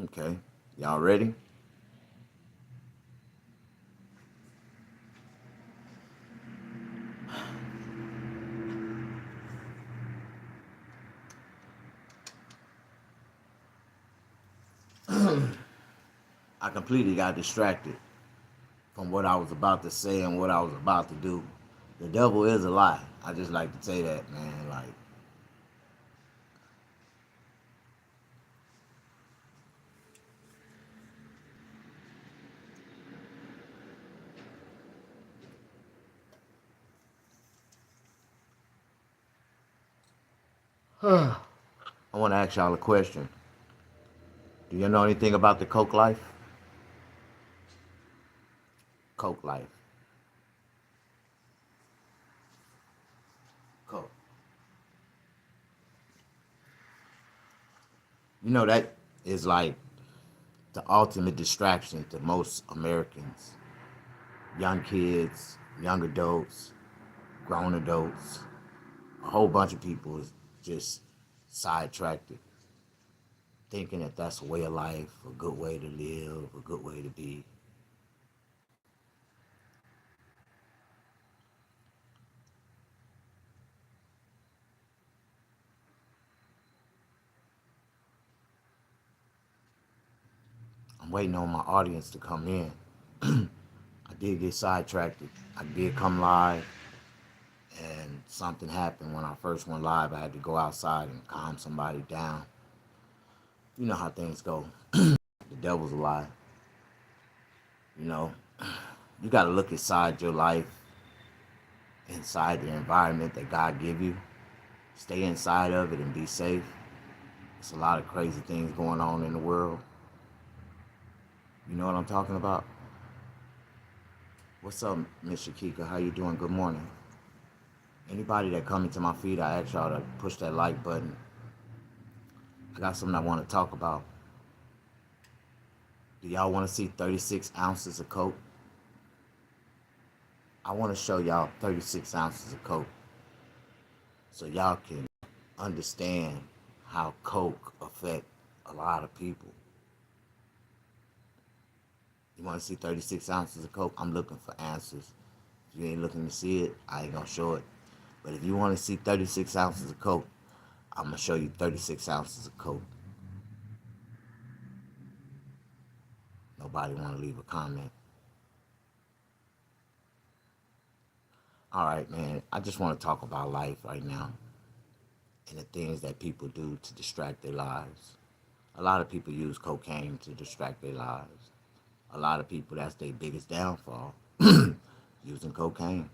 Okay, y'all ready? I completely got distracted from what I was about to say and what I was about to do. The devil is a lie. I just like to say that, man. I want to ask y'all a question. Do you know anything about the Coke life? Coke life. Coke. You know that is like the ultimate distraction to most Americans. Young kids, young adults, grown adults, a whole bunch of people is just sidetracked, thinking that that's a way of life, a good way to live, a good way to be. I'm waiting on my audience to come in. I did get sidetracked. I did come live, and something happened when I first went live. I had to go outside and calm somebody down. You know how things go. The devil's a lie. You know, you got to look inside your life, inside the environment that God give you. Stay inside of it and be safe. There's a lot of crazy things going on in the world. You know what I'm talking about? What's up, Miss Shakika? How you doing? Good morning. Anybody that come into my feed, I ask y'all to push that like button. I got something I want to talk about. Do y'all want to see 36 ounces of Coke? I want to show y'all 36 ounces of Coke so y'all can understand how Coke affect a lot of people. You want to see 36 ounces of Coke? I'm looking for answers. If you ain't looking to see it, I ain't going to show it. But if you want to see 36 ounces of Coke, I'm going to show you 36 ounces of Coke. Nobody want to leave a comment. All right, man. I just want to talk about life right now and the things that people do to distract their lives. A lot of people use cocaine to distract their lives. A lot of people, that's their biggest downfall, using cocaine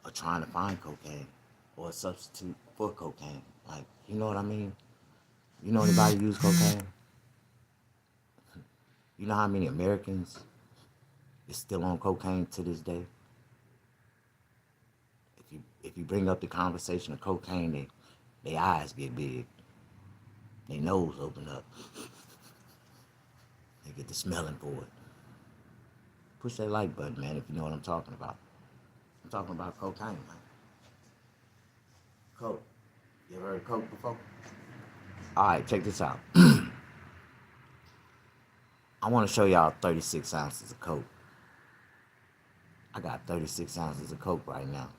or trying to find cocaine or a substitute for cocaine. Like, you know what I mean? You know anybody use cocaine? You know how many Americans is still on cocaine to this day? If you bring up the conversation of cocaine, their eyes get big, their nose open up, they get the smelling for it. Push that like button, man, if you know what I'm talking about. I'm talking about cocaine, man. Coke. You ever heard of Coke before? All right, check this out. I want to show y'all 36 ounces of Coke. I got 36 ounces of Coke right now.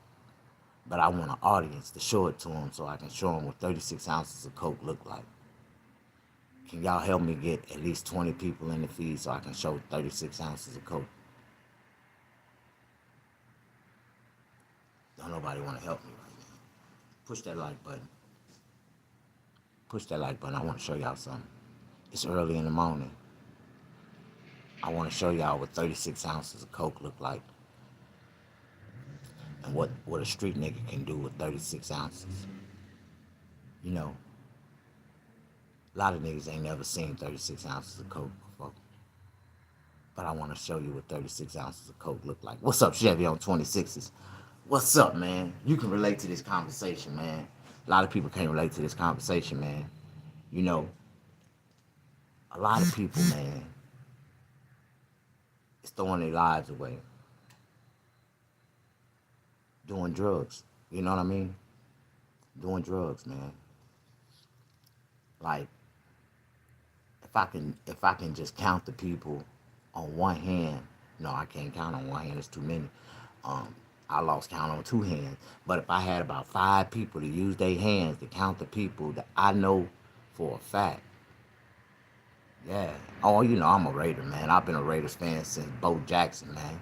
But I want an audience to show it to them so I can show them what 36 ounces of Coke look like. Can y'all help me get at least 20 people in the feed so I can show 36 ounces of Coke? Don't nobody want to help me right now. Push that like button. Push that like button. I want to show y'all something. It's early in the morning. I want to show y'all what 36 ounces of Coke look like and what a street nigga can do with 36 ounces. You know, a lot of niggas ain't never seen 36 ounces of Coke before. But I want to show you what 36 ounces of Coke look like. What's up, Chevy on 26s? What's up, man? You can relate to this conversation, man. A lot of people can't relate to this conversation, man. You know, a lot of people, man, is throwing their lives away doing drugs. You know what I mean? Doing drugs, man. Like, if I can just count the people on one hand. No, I can't count on one hand. It's too many. Um, I lost count on two hands. But if I had about five people to use their hands to count the people that I know for a fact, yeah. Oh, I'm a Raider, man. I've been a Raiders fan since Bo Jackson, man.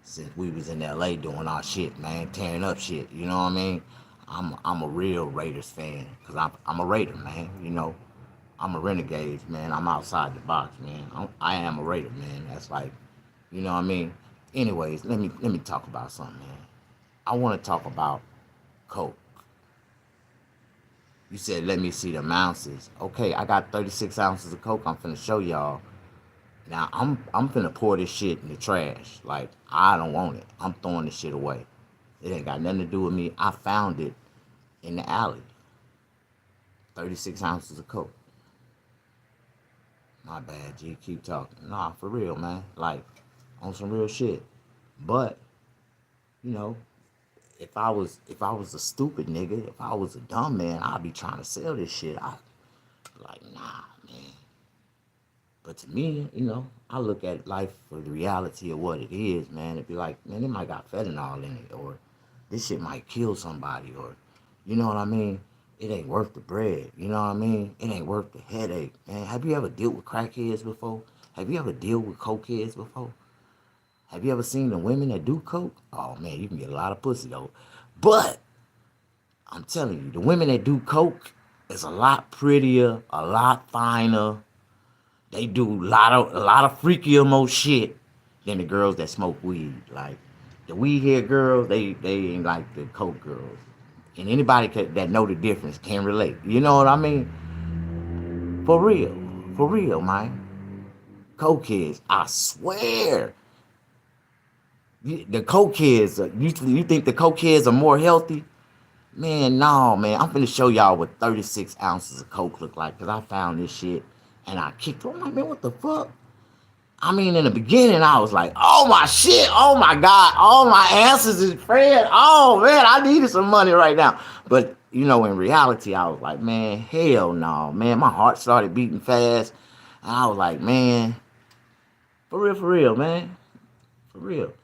Since we was in LA doing our shit, man, tearing up shit. You know what I mean? I'm a real Raiders fan because I'm a Raider, man. I'm a renegade, man. I'm outside the box, man. I am a Raider, man. That's like, you know what I mean. Anyways, let me talk about something, man. I want to talk about Coke. You said let me see the ounces. Okay, I got 36 ounces of Coke. I'm finna show y'all. Now I'm finna pour this shit in the trash. Like I don't want it. I'm throwing this shit away. It ain't got nothing to do with me. I found it in the alley. 36 ounces of Coke. My bad, G. Keep talking. Nah, for real, man. Like on some real shit. But you know, if I was a stupid nigga, if I was a dumb man, I'd be trying to sell this shit. I like, nah, man. But to me, I look at life for the reality of what it is, man. It'd be like, man, it might got fentanyl in it, or this shit might kill somebody, or you know what I mean? It ain't worth the bread. You know what I mean? It ain't worth the headache, man. Have you ever dealt with crackheads before? Have you ever dealt with cokeheads before? Have you ever seen the women that do coke? Oh man, you can get a lot of pussy though. But I'm telling you, the women that do coke is a lot prettier, a lot finer. They do a lot of freakier more shit than the girls that smoke weed. Like the weed head girls, they ain't like the coke girls. And anybody that know the difference can relate. You know what I mean? For real, man. Coke kids, I swear. The coke kids, you think the coke kids are more healthy? Man, no, man. I'm finna show y'all what 36 ounces of coke look like because I found this shit and I kicked it. I'm like, man, what the fuck? I mean, in the beginning, I was like, oh my shit, oh my God, all my answers is Fred. Oh man, I needed some money right now. But, in reality, I was like, man, hell no, man. My heart started beating fast. And I was like, man, for real, man. For real.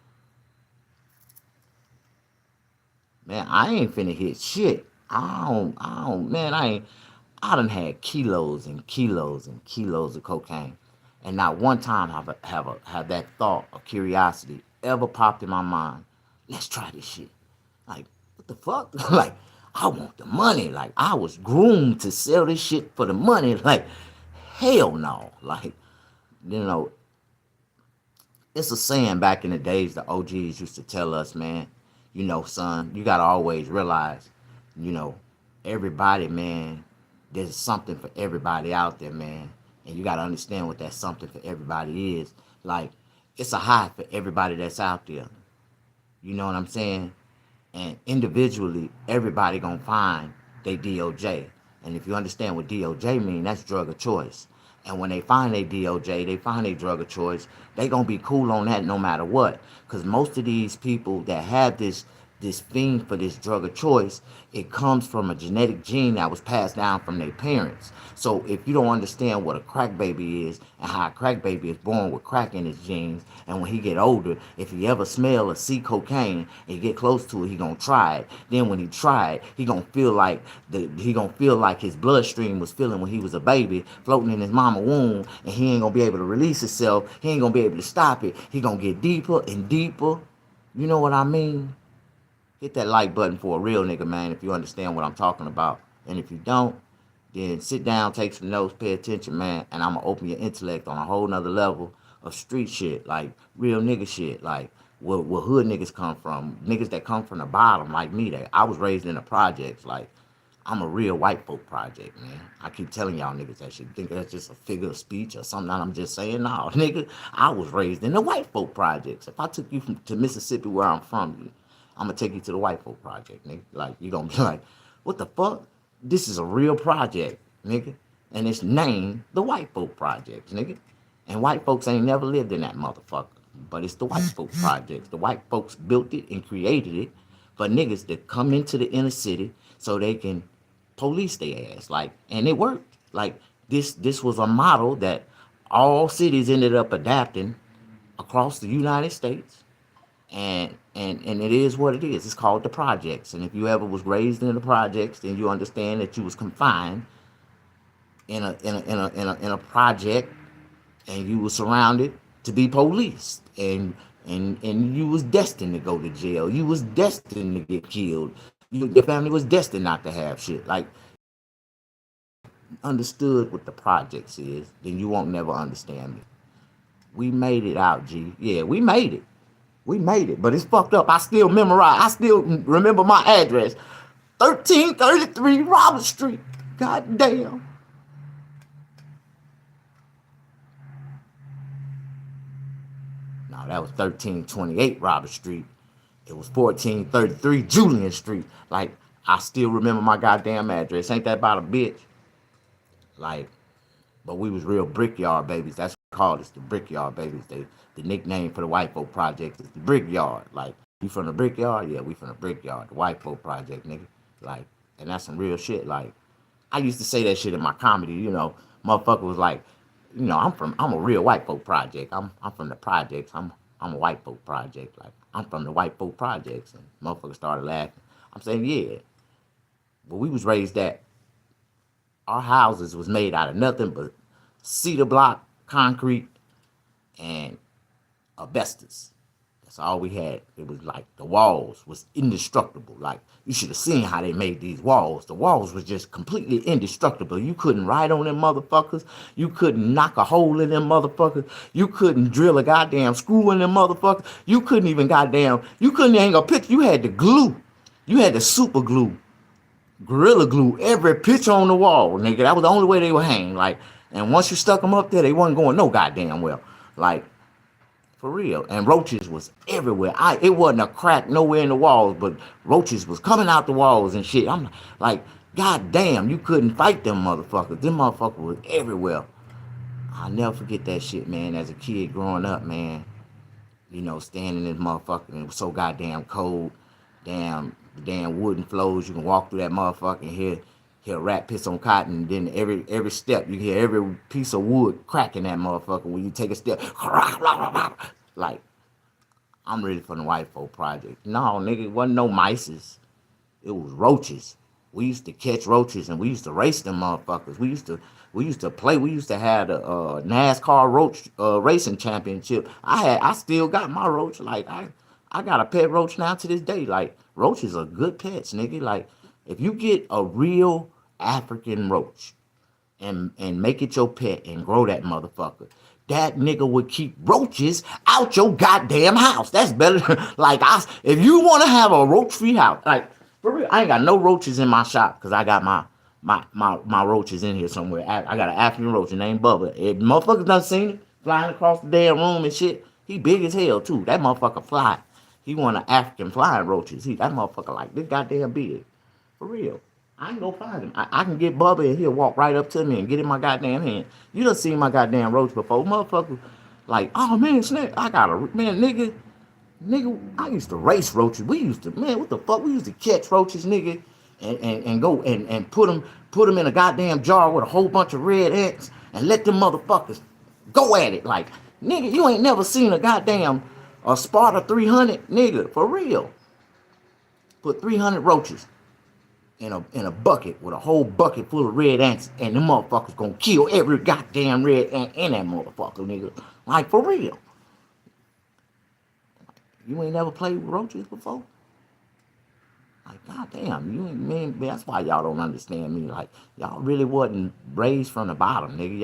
Man, I ain't finna hit shit. Man, I done had kilos and kilos and kilos of cocaine. And not one time have that thought or curiosity ever popped in my mind. Let's try this shit. Like, what the fuck? Like, I want the money. Like, I was groomed to sell this shit for the money. Like, hell no. Like, you know, it's a saying back in the days the OGs used to tell us, man, son, you gotta always realize, you know, everybody, man, there's something for everybody out there, man. And you gotta understand what that something for everybody is. Like, it's a high for everybody that's out there. You know what I'm saying? And individually, everybody gonna find they DOJ. And if you understand what DOJ mean, that's drug of choice. And when they find a DOJ, they find a drug of choice, they gonna be cool on that no matter what. Cause most of these people that have this fiend for this drug of choice, it comes from a genetic gene that was passed down from their parents. So if you don't understand what a crack baby is and how a crack baby is born with crack in his genes, and when he get older, if he ever smell or see cocaine and he get close to it, he gonna try it. Then when he try it, he gonna feel like his bloodstream was feeling when he was a baby, floating in his mama womb, and he ain't gonna be able to release himself. He ain't gonna be able to stop it. He gonna get deeper and deeper. You know what I mean? Hit that like button for a real nigga, man, if you understand what I'm talking about. And if you don't, then sit down, take some notes, pay attention, man, and I'm gonna open your intellect on a whole nother level of street shit, like real nigga shit, like where hood niggas come from, niggas that come from the bottom, like me. That I was raised in the projects, like I'm a real white folk project, man. I keep telling y'all niggas that shit. Think that's just a figure of speech or something that I'm just saying. No, nigga, I was raised in the white folk projects. If I took you to Mississippi, where I'm from, I'm gonna take you to the white folk project, nigga. Like, you gonna be like, what the fuck? This is a real project, nigga. And it's named the white folk project, nigga. And white folks ain't never lived in that motherfucker. But it's the white folk projects. The white folks built it and created it for niggas that come into the inner city so they can police their ass. Like, and it worked. Like, This was a model that all cities ended up adapting across the United States, and it is what it is. It's called the projects. And if you ever was raised in the projects, then you understand that you was confined in a project, and you were surrounded to be policed, and you was destined to go to jail. You was destined to get killed. Your family was destined not to have shit. Like, understood what the projects is, then you won't never understand me. We made it out, G. Yeah, we made it. We made it, but it's fucked up. I still memorize. I still remember my address. 1333 Robert Street. God damn. No, that was 1328 Robert Street. It was 1433 Julian Street. Like, I still remember my goddamn address. Ain't that about a bitch? Like, but we was real brickyard babies. That's what we called us, the brickyard babies. The nickname for the white folk project is the brickyard. Like, you from the brickyard? Yeah, we from the brickyard, the white folk project, nigga. Like, and that's some real shit. Like, I used to say that shit in my comedy, motherfucker was like, I'm a real white folk project. I'm from the projects. I'm a white folk project. Like, I'm from the white folk projects. And motherfuckers started laughing. I'm saying, yeah. But we was raised that our houses was made out of nothing but cedar block, concrete, and asbestos. That's all we had. It was like the walls was indestructible. Like, you should have seen how they made these walls. The walls was just completely indestructible. You couldn't write on them motherfuckers. You couldn't knock a hole in them motherfuckers. You couldn't drill a goddamn screw in them motherfuckers. You couldn't even you couldn't hang a picture. You had to glue. You had to super glue, Gorilla Glue every picture on the wall, nigga. That was the only way they would hang. Like, and once you stuck them up there, they wasn't going no goddamn well. Like, for real. And roaches was everywhere. It wasn't a crack nowhere in the walls, but roaches was coming out the walls and shit. I'm like, god damn, you couldn't fight them motherfuckers. Them motherfuckers was everywhere. I'll never forget that shit, man. As a kid growing up, man, standing in this motherfucker, and it was so goddamn cold. The damn wooden floors. You can walk through that motherfucker and hear a rat piss on cotton. And then every step, you hear every piece of wood cracking that motherfucker when you take a step. Like, I'm ready for the white folk project. No, nigga, it wasn't no mices. It was roaches. We used to catch roaches and we used to race them motherfuckers. We used to play. We used to have a NASCAR roach racing championship. I still got my roach. Like, I got a pet roach now to this day. Like, roaches are good pets, nigga. Like, if you get a real African roach and make it your pet and grow that motherfucker, that nigga would keep roaches out your goddamn house. That's better than, like, if you want to have a roach-free house, like, for real, I ain't got no roaches in my shop because I got my roaches in here somewhere. I got an African roach named Bubba. If motherfuckers done seen it flying across the damn room and shit, he big as hell, too. That motherfucker fly. He one of African flying roaches. That motherfucker like this goddamn big. For real. I ain't gonna find him. I can get Bubba and he'll walk right up to me and get in my goddamn hand. You done seen my goddamn roach before. Motherfucker, like, oh man, Snake, nigga, I used to race roaches. We used to, man, what the fuck? We used to catch roaches, nigga, and go and put them in a goddamn jar with a whole bunch of red ants and let them motherfuckers go at it. Like, nigga, you ain't never seen a Sparta 300, nigga, for real. Put 300 roaches in a bucket with a whole bucket full of red ants, and them motherfuckers gonna kill every goddamn red ant in that motherfucker, nigga. Like, for real. You ain't never played with roaches before? Like, goddamn, you ain't, man, that's why y'all don't understand me. Like, y'all really wasn't raised from the bottom, nigga.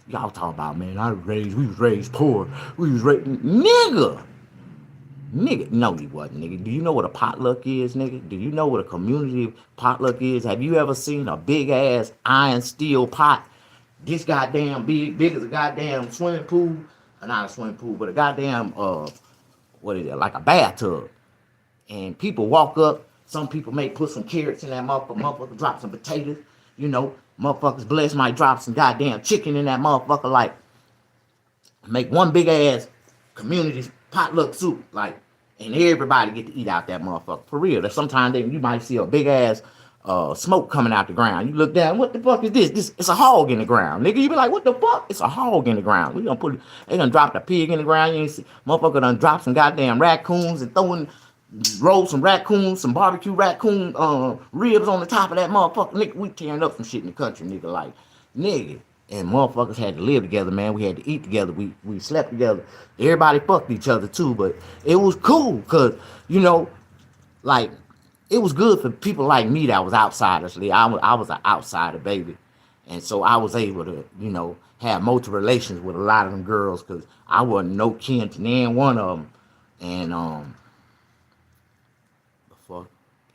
Y'all talk about, man, we was raised poor. We was raised, nigga, no, you wasn't, nigga. Do you know what a potluck is, nigga? Do you know what a community potluck is? Have you ever seen a big ass iron steel pot? This goddamn big as a goddamn swimming pool. Not a swimming pool, but a goddamn, what is it, like a bathtub. And people walk up. Some people may put some carrots in that motherfucker drop some potatoes. Motherfuckers blessed might drop some goddamn chicken in that motherfucker. Like, make one big ass community potluck soup. Like, and everybody get to eat out that motherfucker. For real. Sometimes you might see a big ass smoke coming out the ground. You look down, what the fuck is this? This it's a hog in the ground, nigga. You be like, what the fuck? It's a hog in the ground. We gonna they gonna drop the pig in the ground. You ain't see, motherfucker done drop some goddamn raccoons and roll some raccoons, some barbecue raccoon ribs on the top of that motherfucker. Nigga, we tearing up some shit in the country, nigga. Like, nigga. And motherfuckers had to live together, man. We had to eat together. We slept together. Everybody fucked each other too, but it was cool because, you know, like, it was good for people like me that was outsiders. I was an outsider, baby. And so I was able to, you know, have multiple relations with a lot of them girls because I wasn't no kin to any one of them. And, the fuck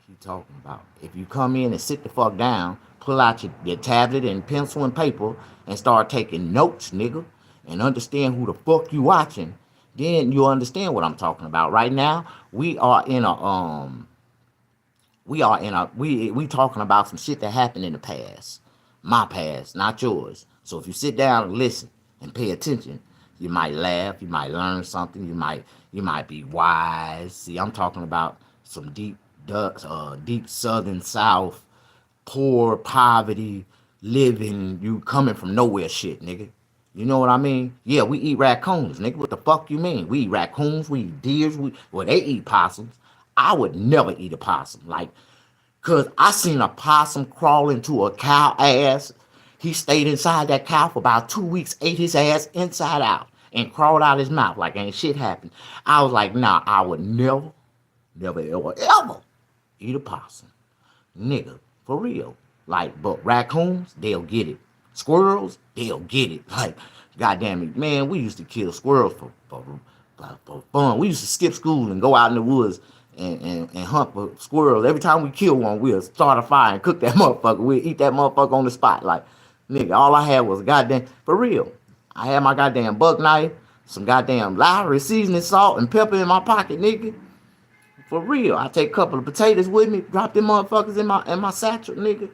he talking about? If you come in and sit the fuck down, pull out your tablet and pencil and paper and start taking notes, nigga, and understand who the fuck you watching, then you'll understand what I'm talking about. Right now, we talking about some shit that happened in the past. My past, not yours. So if you sit down and listen and pay attention, you might laugh, you might learn something, you might be wise. See, I'm talking about some deep southern South, poor poverty, living, you coming from nowhere shit, nigga. You know what I mean? Yeah, we eat raccoons, nigga. What the fuck you mean? We eat raccoons, we eat deers, they eat possums. I would never eat a possum. Like, cause I seen a possum crawl into a cow ass. He stayed inside that cow for about 2 weeks, ate his ass inside out, and crawled out his mouth like ain't shit happened. I was like, nah, I would never, ever eat a possum. Nigga, for real. Like, but raccoons, they'll get it. Squirrels, they'll get it. Like, goddamn it, man, we used to kill squirrels for fun. We used to skip school and go out in the woods and hunt for squirrels. Every time we kill one, we'll start a fire and cook that motherfucker. We'll eat that motherfucker on the spot. Like, nigga, all I had was goddamn, for real. I had my goddamn buck knife, some goddamn Lowry seasoning salt and pepper in my pocket, nigga. For real. I take a couple of potatoes with me, drop them motherfuckers in my satchel, nigga.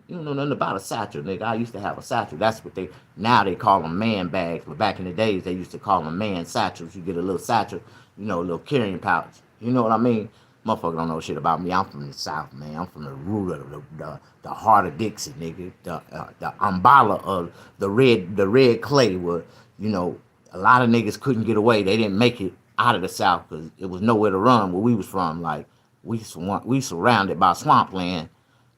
You don't know nothing about a satchel, nigga. I used to have a satchel. That's what now they call them man bags. But back in the days, they used to call them man satchels. You get a little satchel, you know, a little carrying pouch. You know what I mean? Motherfucker don't know shit about me. I'm from the South, man. I'm from the root of the heart of Dixie, nigga. The umbala of the red clay where, you know, a lot of niggas couldn't get away. They didn't make it out of the South because it was nowhere to run where we was from. Like, we surrounded by swampland.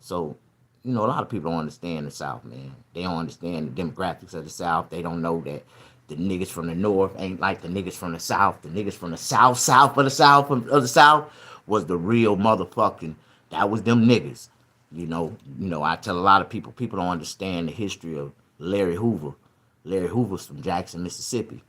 So, you know, a lot of people don't understand the South, man. They don't understand the demographics of the South. They don't know that the niggas from the North ain't like the niggas from the South. The niggas from the South of the South was the real motherfucking, that was them niggas. You know, I tell a lot of people don't understand the history of Larry Hoover. Larry Hoover's from Jackson, Mississippi.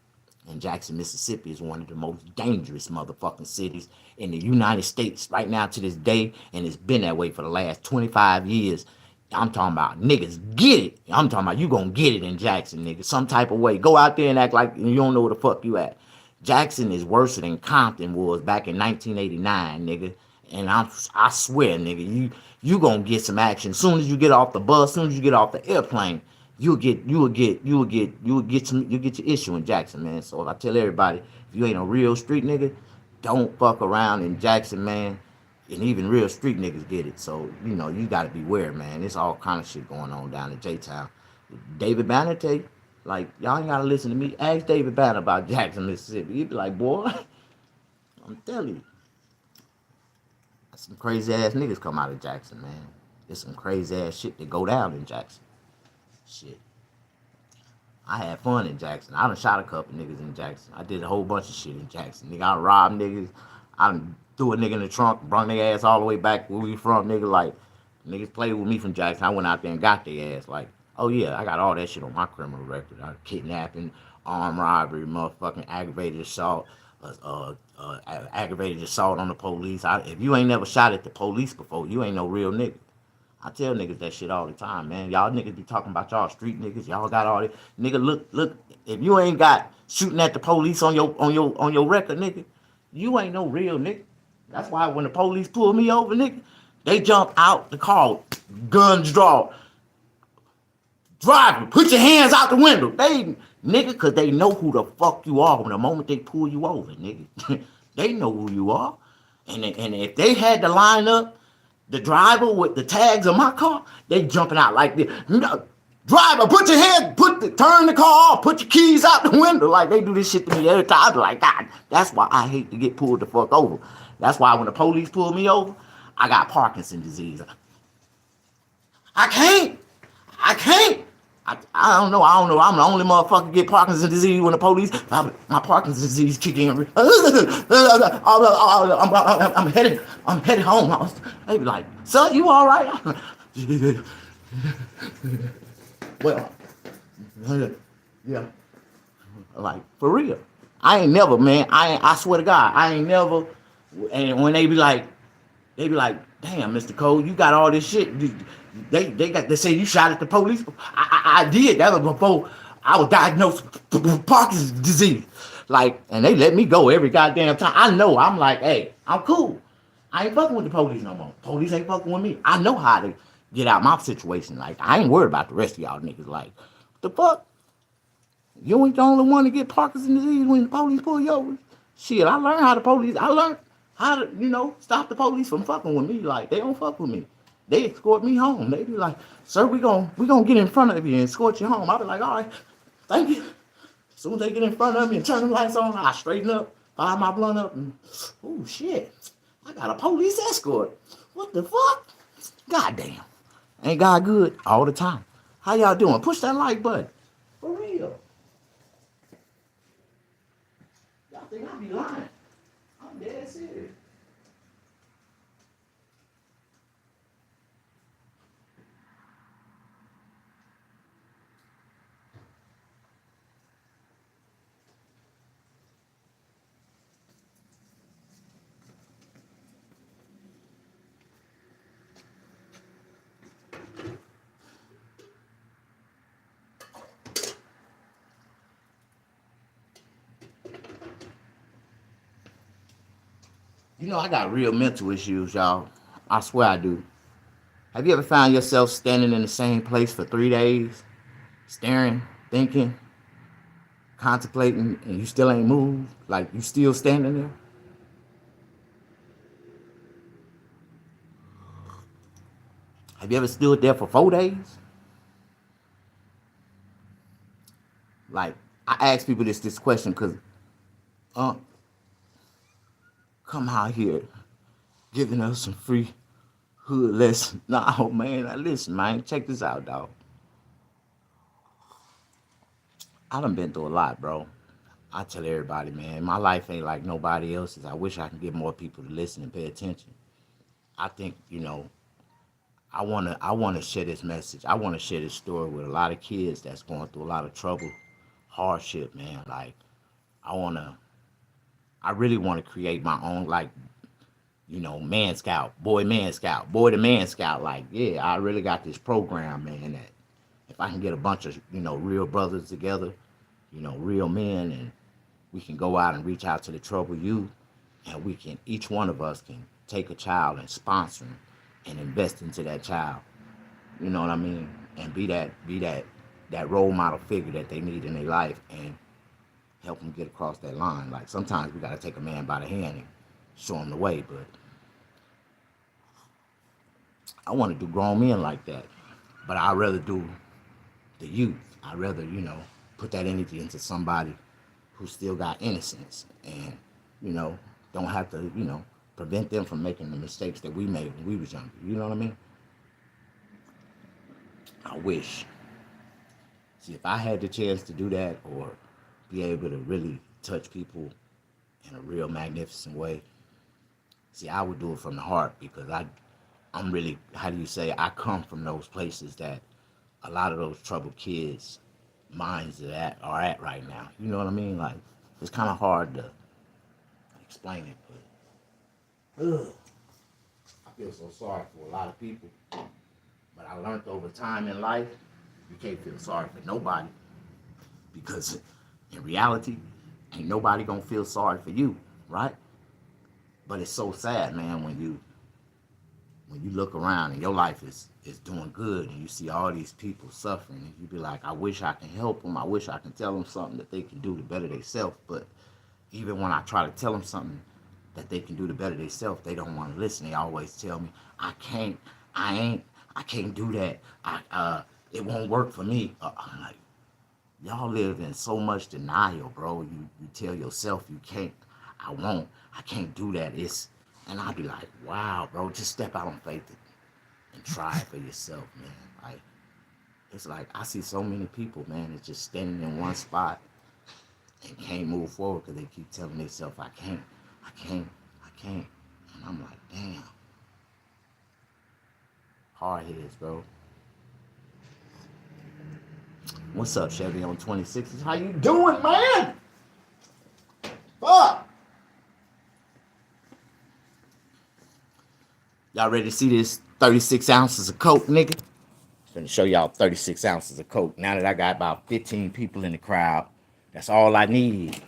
And Jackson, Mississippi is one of the most dangerous motherfucking cities in the United States right now to this day. And it's been that way for the last 25 years. I'm talking about niggas get it. I'm talking about you gonna get it in Jackson, nigga. Some type of way. Go out there and act like you don't know where the fuck you at. Jackson is worse than Compton was back in 1989, nigga. And I swear, nigga, you gonna get some action. Soon as you get off the bus, soon as you get off the airplane, you'll get your issue in Jackson, man. So I tell everybody, if you ain't a real street nigga, don't fuck around in Jackson, man. And even real street niggas get it. So, you know, you got to beware, man. There's all kind of shit going on down in J-Town. David Banner tell you, like, y'all ain't got to listen to me. Ask David Banner about Jackson, Mississippi. He'd be like, boy, I'm telling you. Some crazy ass niggas come out of Jackson, man. There's some crazy ass shit that go down in Jackson. Shit. I had fun in Jackson. I done shot a couple niggas in Jackson. I did a whole bunch of shit in Jackson. Nigga, I robbed niggas. I done threw a nigga in the trunk, brung their ass all the way back where we from, nigga. Like, niggas played with me from Jackson. I went out there and got their ass. Like, oh yeah, I got all that shit on my criminal record. Kidnapping, armed robbery, motherfucking aggravated assault, aggravated assault on the police. If you ain't never shot at the police before, you ain't no real nigga. I tell niggas that shit all the time, man. Y'all niggas be talking about y'all street niggas. Y'all got all this. Nigga, look. If you ain't got shooting at the police on your record, nigga, you ain't no real nigga. That's why when the police pull me over, nigga, they jump out the car, guns drawn. Driver, put your hands out the window. Nigga, cause they know who the fuck you are when the moment they pull you over, nigga. They know who you are. And if they had to line up, The driver with the tags on my car, they jumping out like this. No, driver, put your head, turn the car off, put your keys out the window. Like they do this shit to me every time. I be like, God, that's why I hate to get pulled the fuck over. That's why when the police pull me over, I got Parkinson's disease. I can't. I can't. I don't know. I'm the only motherfucker get Parkinson's disease when the police. My Parkinson's disease kick in. I'm headed home. They be like, son, you all right? Well, yeah. Like for real. I ain't never, man. I swear to God, I ain't never. And when they be like, damn, Mr. Cole, you got all this shit. They say you shot at the police. I did. That was before I was diagnosed with Parkinson's disease. Like, and they let me go every goddamn time. I know. I'm like, hey, I'm cool. I ain't fucking with the police no more. Police ain't fucking with me. I know how to get out my situation. Like, I ain't worried about the rest of y'all niggas. Like, the fuck? You ain't the only one to get Parkinson's disease when the police pull you over. Shit, I learned how to, stop the police from fucking with me. Like, they don't fuck with me. They escort me home. They be like, sir, we gonna get in front of you and escort you home. I be like, all right, thank you. As soon as they get in front of me and turn the lights on, I straighten up, fire my blunt up, and oh shit, I got a police escort. What the fuck? Goddamn. Ain't God good all the time? How y'all doing? Push that like button. For real. Y'all think I be lying? I'm dead serious. You know, I got real mental issues, y'all. I swear I do. Have you ever found yourself standing in the same place for 3 days, staring, thinking, contemplating, and you still ain't moved? Like you still standing there? Have you ever stood there for 4 days? Like, I ask people this question because uh, come out here giving us some free hood lessons. No, man, now listen, man, check this out, dog. I done been through a lot, bro. I tell everybody, man, my life ain't like nobody else's. I wish I could get more people to listen and pay attention. I think, I wanna share this message. I wanna share this story with a lot of kids that's going through a lot of trouble, hardship, man. Like, I wanna I really wanna create my own, like, man scout, boy man scout, boy the man scout. Like, yeah, I really got this program, man, that if I can get a bunch of, real brothers together, real men, and we can go out and reach out to the troubled youth, and each one of us can take a child and sponsor them and invest into that child. You know what I mean? And be that role model figure that they need in their life and help them get across that line. Like sometimes we gotta take a man by the hand and show him the way, but I want to do grown men like that. But I'd rather do the youth. I'd rather, put that energy into somebody who still got innocence and, you know, don't have to, prevent them from making the mistakes that we made when we was younger. You know what I mean? I wish. See, if I had the chance to do that or be able to really touch people in a real magnificent way, see, I would do it from the heart because I'm really, how do you say, I come from those places that a lot of those troubled kids' minds are at right now. You know what I mean? Like, it's kind of hard to explain it, but I feel so sorry for a lot of people. But I learned over time in life, you can't feel sorry for nobody because in reality, ain't nobody gonna feel sorry for you, right? But it's so sad, man, when you look around and your life is doing good and you see all these people suffering and you be like, I wish I can help them. I wish I can tell them something that they can do to better themselves. But even when I try to tell them something, that they can do to better themselves, they don't want to listen. They always tell me, I can't, I ain't, I can't do that. It won't work for me. I'm like, y'all live in so much denial, bro. You tell yourself you can't, I won't, I can't do that. And I'll be like, wow, bro, just step out on faith and try it for yourself, man. Like, it's like I see so many people, man, that's just standing in one spot and can't move forward because they keep telling themselves, I can't, I can't, I can't. And I'm like, damn. Hard heads, bro. What's up, Chevy on 26s? How you doing, man? Fuck. Y'all ready to see this 36 ounces of Coke, nigga? I'm gonna show y'all 36 ounces of Coke. Now that I got about 15 people in the crowd, that's all I need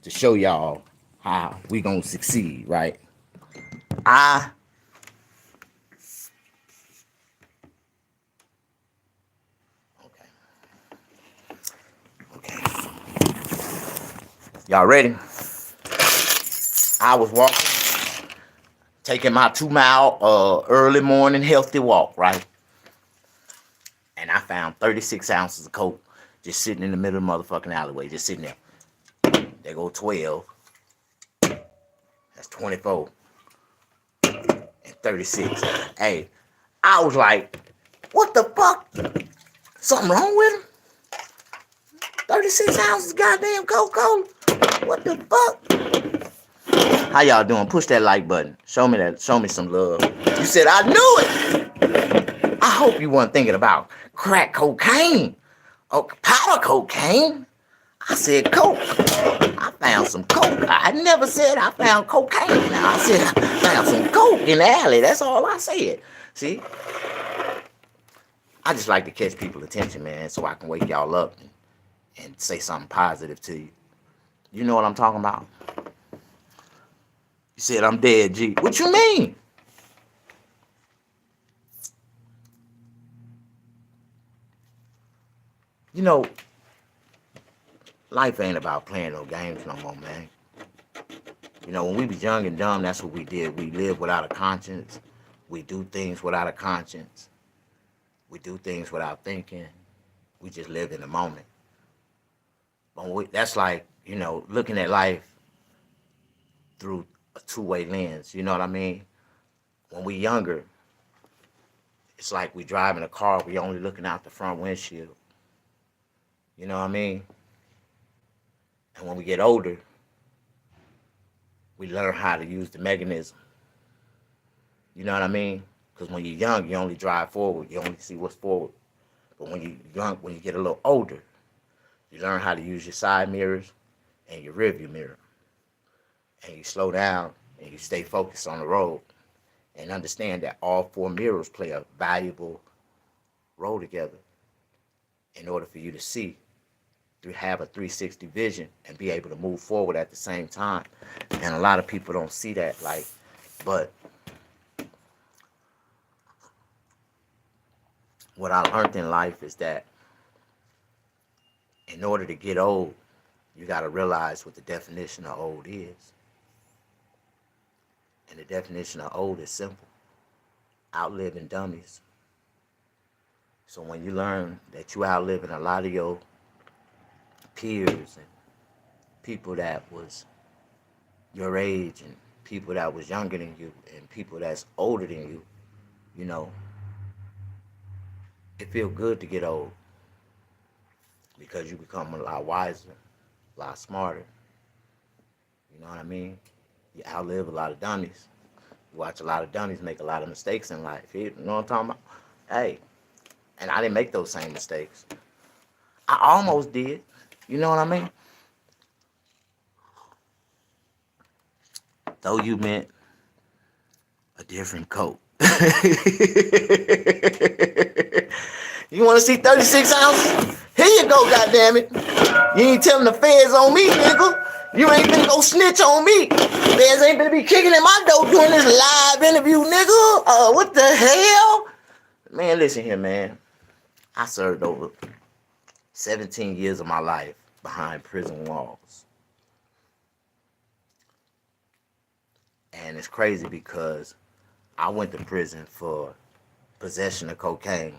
to show y'all how we gonna succeed, right? Okay. Y'all ready? I was walking, taking my 2-mile early morning healthy walk, right? And I found 36 ounces of Coke just sitting in the middle of the motherfucking alleyway, just sitting there. There go 12. That's 24. And 36. Hey, I was like, what the fuck? Something wrong with him? 36 ounces of goddamn Coca-Cola? What the fuck? How y'all doing? Push that like button. Show me that. Show me some love. You said I knew it. I hope you weren't thinking about crack cocaine or powder cocaine. I said Coke. I found some Coke. I never said I found cocaine. Now I said I found some Coke in the alley. That's all I said. See? I just like to catch people's attention, man, so I can wake y'all up and say something positive to you. You know what I'm talking about? You said I'm dead, G. What you mean? You know, life ain't about playing no games no more, man. You know, when we was young and dumb, that's what we did. We lived without a conscience. We do things without a conscience. We do things without thinking. We just live in the moment. But that's like, you know, looking at life through a two-way lens. You know what I mean? When we younger, it's like we driving a car, we only looking out the front windshield. You know what I mean? And when we get older, we learn how to use the mechanism. You know what I mean? Because when you're young, you only drive forward. You only see what's forward. But when you're young, when you get a little older, you learn how to use your side mirrors and your rearview mirror. And you slow down and you stay focused on the road. And understand that all four mirrors play a valuable role together in order for you to see, to have a 360 vision and be able to move forward at the same time. And a lot of people don't see that, but what I learned in life is that in order to get old, you got to realize what the definition of old is. And the definition of old is simple: outliving dummies. So when you learn that you outliving a lot of your peers and people that was your age and people that was younger than you and people that's older than you, you know, it feels good to get old because you become a lot wiser, a lot smarter. You know what I mean? You outlive a lot of dummies. You watch a lot of dummies make a lot of mistakes in life. You know what I'm talking about? Hey, and I didn't make those same mistakes. I almost did. You know what I mean? Though you meant a different coat. You want to see 36 ounces? Here you go, goddammit. You ain't telling the feds on me, nigga. You ain't finna go snitch on me. Feds ain't finna be kicking in my door doing this live interview, nigga. What the hell? Man, listen here, man. I served over 17 years of my life behind prison walls. And it's crazy because I went to prison for possession of cocaine,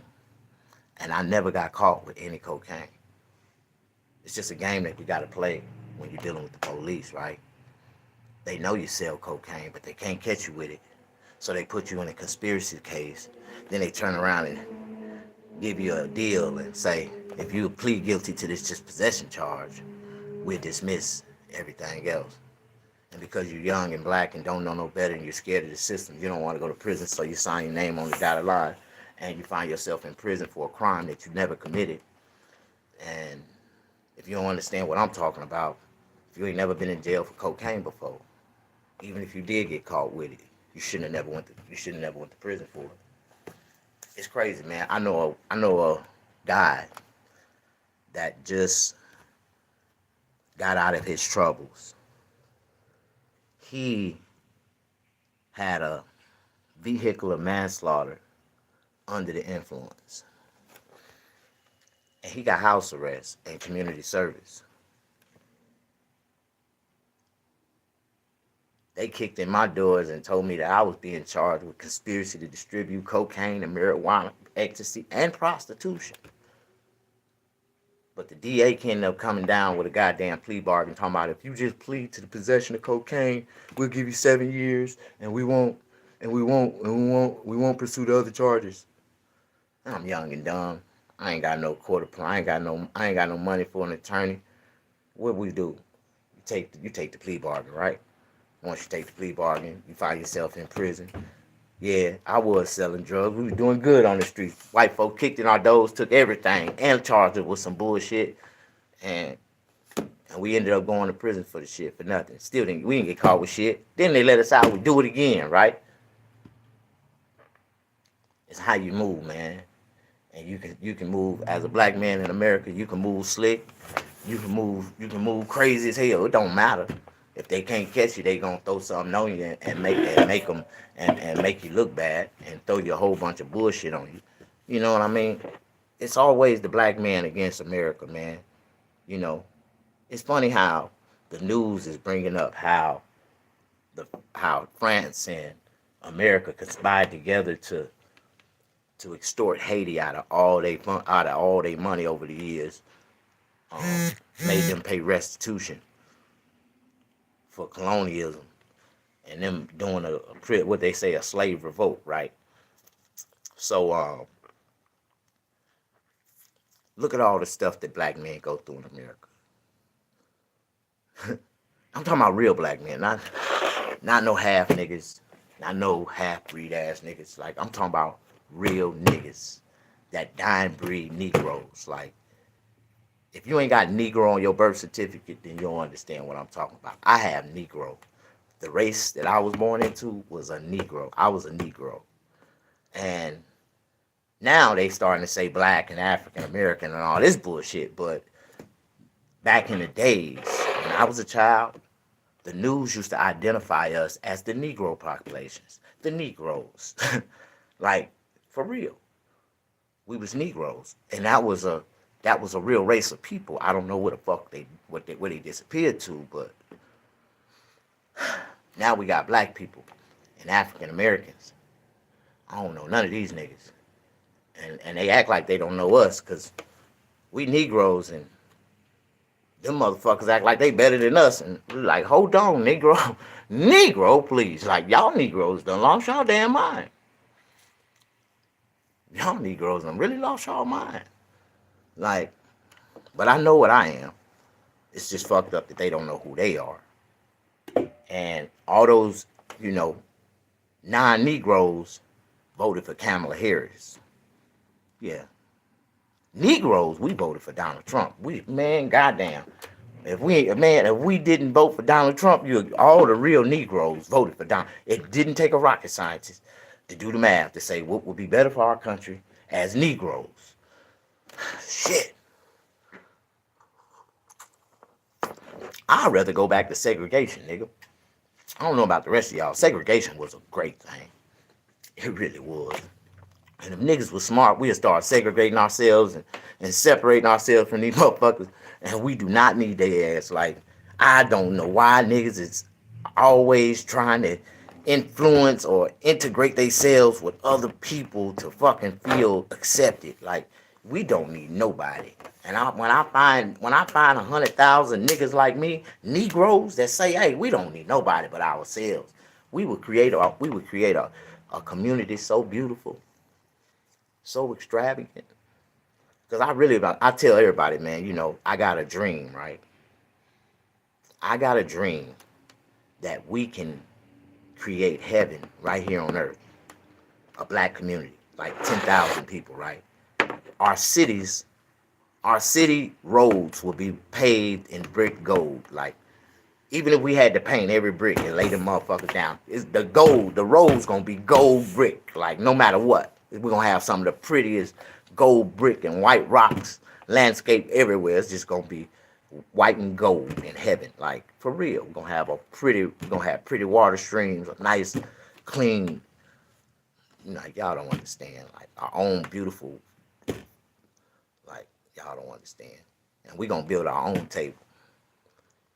and I never got caught with any cocaine. It's just a game that you got to play when you're dealing with the police, right? They know you sell cocaine, but they can't catch you with it. So they put you in a conspiracy case. Then they turn around and give you a deal and say, if you plead guilty to this just possession charge, we'll dismiss everything else. And because you're young and black and don't know no better and you're scared of the system, you don't want to go to prison, so you sign your name on the dotted line and you find yourself in prison for a crime that you never committed. And if you don't understand what I'm talking about, if you ain't never been in jail for cocaine before, even if you did get caught with it, you shouldn't have never went to prison for it. It's crazy, man. I know a guy that just got out of his troubles. He had a vehicular manslaughter under the influence. And he got house arrest and community service. They kicked in my doors and told me that I was being charged with conspiracy to distribute cocaine and marijuana, ecstasy, and prostitution. But the DA ended up coming down with a goddamn plea bargain, talking about if you just plead to the possession of cocaine, we'll give you 7 years, and we won't pursue the other charges. I'm young and dumb. I ain't got no quarter plan. I ain't got no money for an attorney. What we do? You take the plea bargain, right? Once you take the plea bargain, you find yourself in prison. Yeah, I was selling drugs. We were doing good on the streets. White folk kicked in our doors, took everything, and charged us with some bullshit. And we ended up going to prison for the shit for nothing. We didn't get caught with shit. Then they let us out. We do it again, right? It's how you move, man. And you can move as a black man in America. You can move slick. You can move crazy as hell. It don't matter. If they can't catch you, they gonna throw something on you and make you look bad and throw you a whole bunch of bullshit on you. You know what I mean? It's always the black man against America, man. You know, it's funny how the news is bringing up how France and America conspired together to extort Haiti out of all their money over the years, made them pay restitution for colonialism, and them doing what they say a slave revolt, right? So look at all the stuff that black men go through in America. I'm talking about real black men, not no half niggas, not no half breed ass niggas. Like, I'm talking about real niggas, that dying breed Negroes. Like, if you ain't got Negro on your birth certificate, then you don't understand what I'm talking about. I have Negro. The race that I was born into was a Negro. I was a Negro. And now they starting to say black and African American and all this bullshit. But back in the days, when I was a child, the news used to identify us as the Negro populations, the Negroes. Like, for real. We was Negroes. And that was a real race of people. I don't know where the fuck where they disappeared to, but now we got black people and African Americans. I don't know none of these niggas. And they act like they don't know us because we Negroes, and them motherfuckers act like they better than us. And we're like, hold on, Negro. Negro, please. Like, y'all Negroes done lost y'all damn mind. Y'all Negroes done really lost y'all mind. Like, but I know what I am. It's just fucked up that they don't know who they are. And all those, non-Negroes voted for Kamala Harris. Yeah. Negroes, we voted for Donald Trump. Goddamn. If we didn't vote for Donald Trump, all the real Negroes voted for Donald. It didn't take a rocket scientist to do the math to say what would be better for our country as Negroes. Shit. I'd rather go back to segregation, nigga. I don't know about the rest of y'all. Segregation was a great thing. It really was. And if niggas was smart, we'd start segregating ourselves and separating ourselves from these motherfuckers. And we do not need their ass. Like, I don't know why niggas is always trying to influence or integrate themselves with other people to fucking feel accepted. Like, we don't need nobody. And when I find 100,000 niggas like me, Negroes that say, hey, we don't need nobody but ourselves, we would create a community so beautiful, so extravagant. Because I tell everybody, man, I got a dream, right? I got a dream that we can create heaven right here on earth. A black community, like 10,000 people, right? Our cities, our city roads will be paved in brick gold. Like, even if we had to paint every brick and lay them motherfuckers down, it's the gold, the road's gonna be gold brick. Like, no matter what, we're gonna have some of the prettiest gold brick and white rocks landscape everywhere. It's just gonna be white and gold in heaven. Like, for real. We're gonna have pretty water streams, a nice, clean, y'all don't understand. Like, our own beautiful, like, y'all don't understand. And we're gonna build our own table.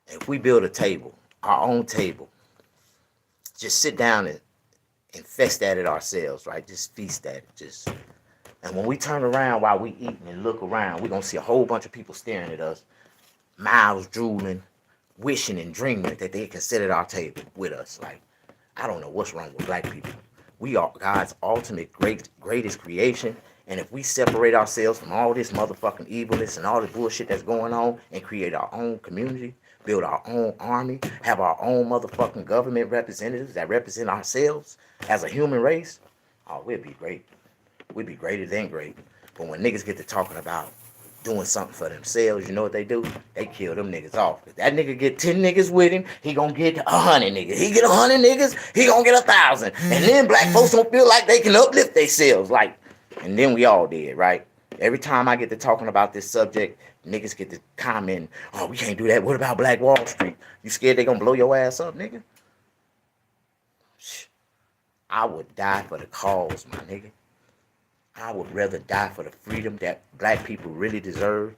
If we build a table, our own table, just sit down and feast at it ourselves, right? Just feast at it. And when we turn around while we eating and look around, we're gonna see a whole bunch of people staring at us, mouths drooling, wishing and dreaming that they can sit at our table with us. Like, I don't know what's wrong with black people. We are God's ultimate greatest creation. And if we separate ourselves from all this motherfucking evilness and all the bullshit that's going on and create our own community, build our own army, have our own motherfucking government representatives that represent ourselves as a human race, oh, we'd be great. We'd be greater than great. But when niggas get to talking about doing something for themselves, you know what they do? They kill them niggas off. If that nigga get 10 niggas with him, he gonna get 100 niggas. He get 100 niggas, he gonna get 1,000. And then black folks don't feel like they can uplift themselves. Like, and then we all did, right? Every time I get to talking about this subject, niggas get to comment, oh, we can't do that. What about Black Wall Street? You scared they gonna blow your ass up, nigga? I would die for the cause, my nigga. I would rather die for the freedom that black people really deserve.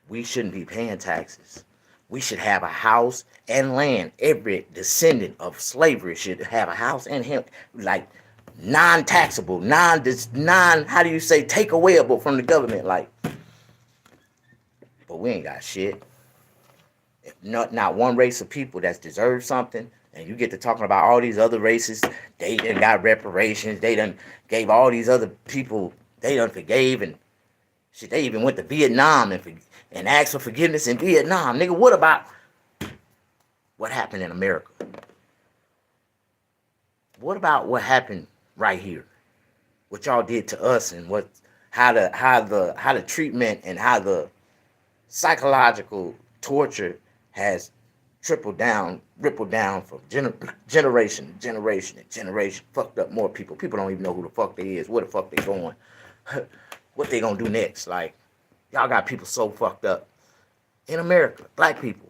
We shouldn't be paying taxes. We should have a house and land. Every descendant of slavery should have a house and him, like, non-taxable, how do you say, take awayable from the government, like. But we ain't got shit. If not one race of people that's deserved something, and you get to talking about all these other races, they done got reparations, they done gave all these other people, they done forgave, and shit, they even went to Vietnam and asked for forgiveness in Vietnam. Nigga, what about what happened in America? What about what happened right here? What y'all did to us, and how the treatment and how the psychological torture has rippled down from generation to generation. Fucked up more people. People don't even know who the fuck they is, where the fuck they going, what they gonna do next. Like, y'all got people so fucked up in America. Black people,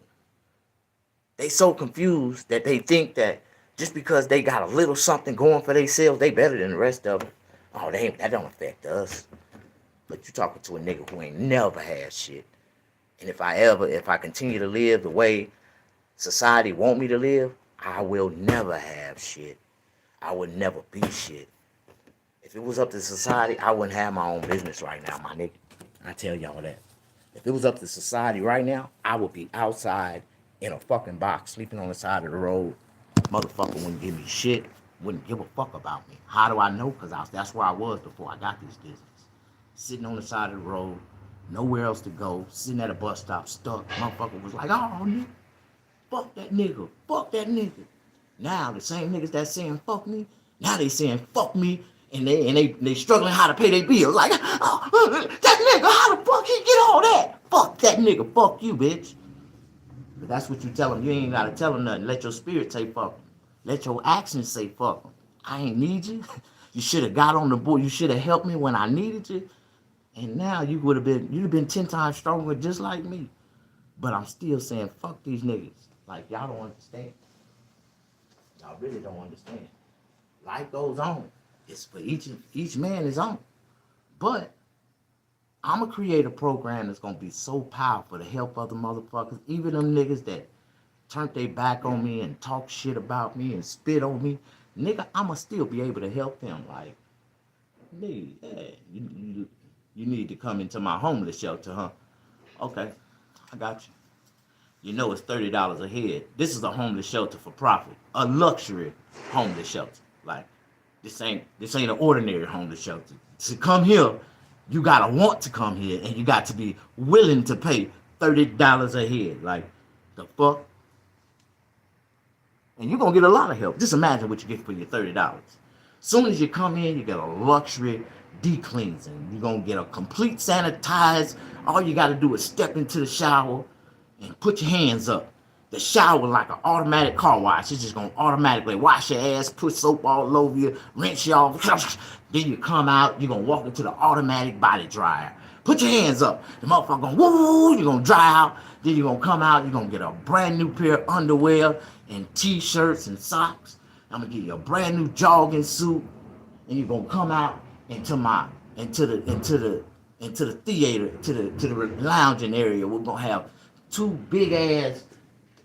they so confused that they think that just because they got a little something going for themselves, they better than the rest of them. Oh, that don't affect us. But you talking to a nigga who ain't never had shit. And if I continue to live the way society want me to live, I will never have shit. I would never be shit. If it was up to society, I wouldn't have my own business right now, my nigga. I tell y'all that. If it was up to society right now, I would be outside in a fucking box, sleeping on the side of the road. Motherfucker wouldn't give me shit, wouldn't give a fuck about me. How do I know? Because that's where I was before I got this business. Sitting on the side of the road, nowhere else to go, sitting at a bus stop, stuck. Motherfucker was like, oh, nigga, fuck that nigga, fuck that nigga. Now, the same niggas that saying fuck me, now they saying fuck me, and they struggling how to pay their bills. Like, oh, that nigga, how the fuck he get all that? Fuck that nigga, fuck you, bitch. But that's what you tell them. You ain't got to tell them nothing. Let your spirit say fuck them. Let your actions say fuck them. I ain't need you. You should have got on the board. You should have helped me when I needed you. And now you'd have been 10 times stronger just like me. But I'm still saying fuck these niggas. Like, y'all don't understand. Y'all really don't understand. Life goes on. It's for each man his own. But I'm going to create a program that's going to be so powerful to help other motherfuckers, even them niggas that turned their back on me and talk shit about me and spit on me. nigga, I'ma still be able to help them. Like, nigga, yeah, you need to come into my homeless shelter, huh? Okay, I got you. You know it's $30 a head. This is a homeless shelter for profit, a luxury homeless shelter. Like, this ain't an ordinary homeless shelter. To come here, you gotta want to come here, and you got to be willing to pay $30 a head. Like, the fuck. And you're gonna get a lot of help. Just imagine what you get for your $30. Soon as you come in, you get a luxury deep cleansing. You're gonna get a complete sanitized. All you gotta do is step into the shower and put your hands up. The shower like an automatic car wash. It's just gonna automatically wash your ass, put soap all over you, rinse you off. Then you come out, you're gonna walk into the automatic body dryer. Put your hands up. The motherfucker gonna woo, you're gonna dry out. Then you're gonna come out, you're gonna get a brand new pair of underwear and t-shirts and socks. I'm gonna give you a brand new jogging suit, and you're gonna come out into the theater, to the lounging area. We're gonna have two big ass,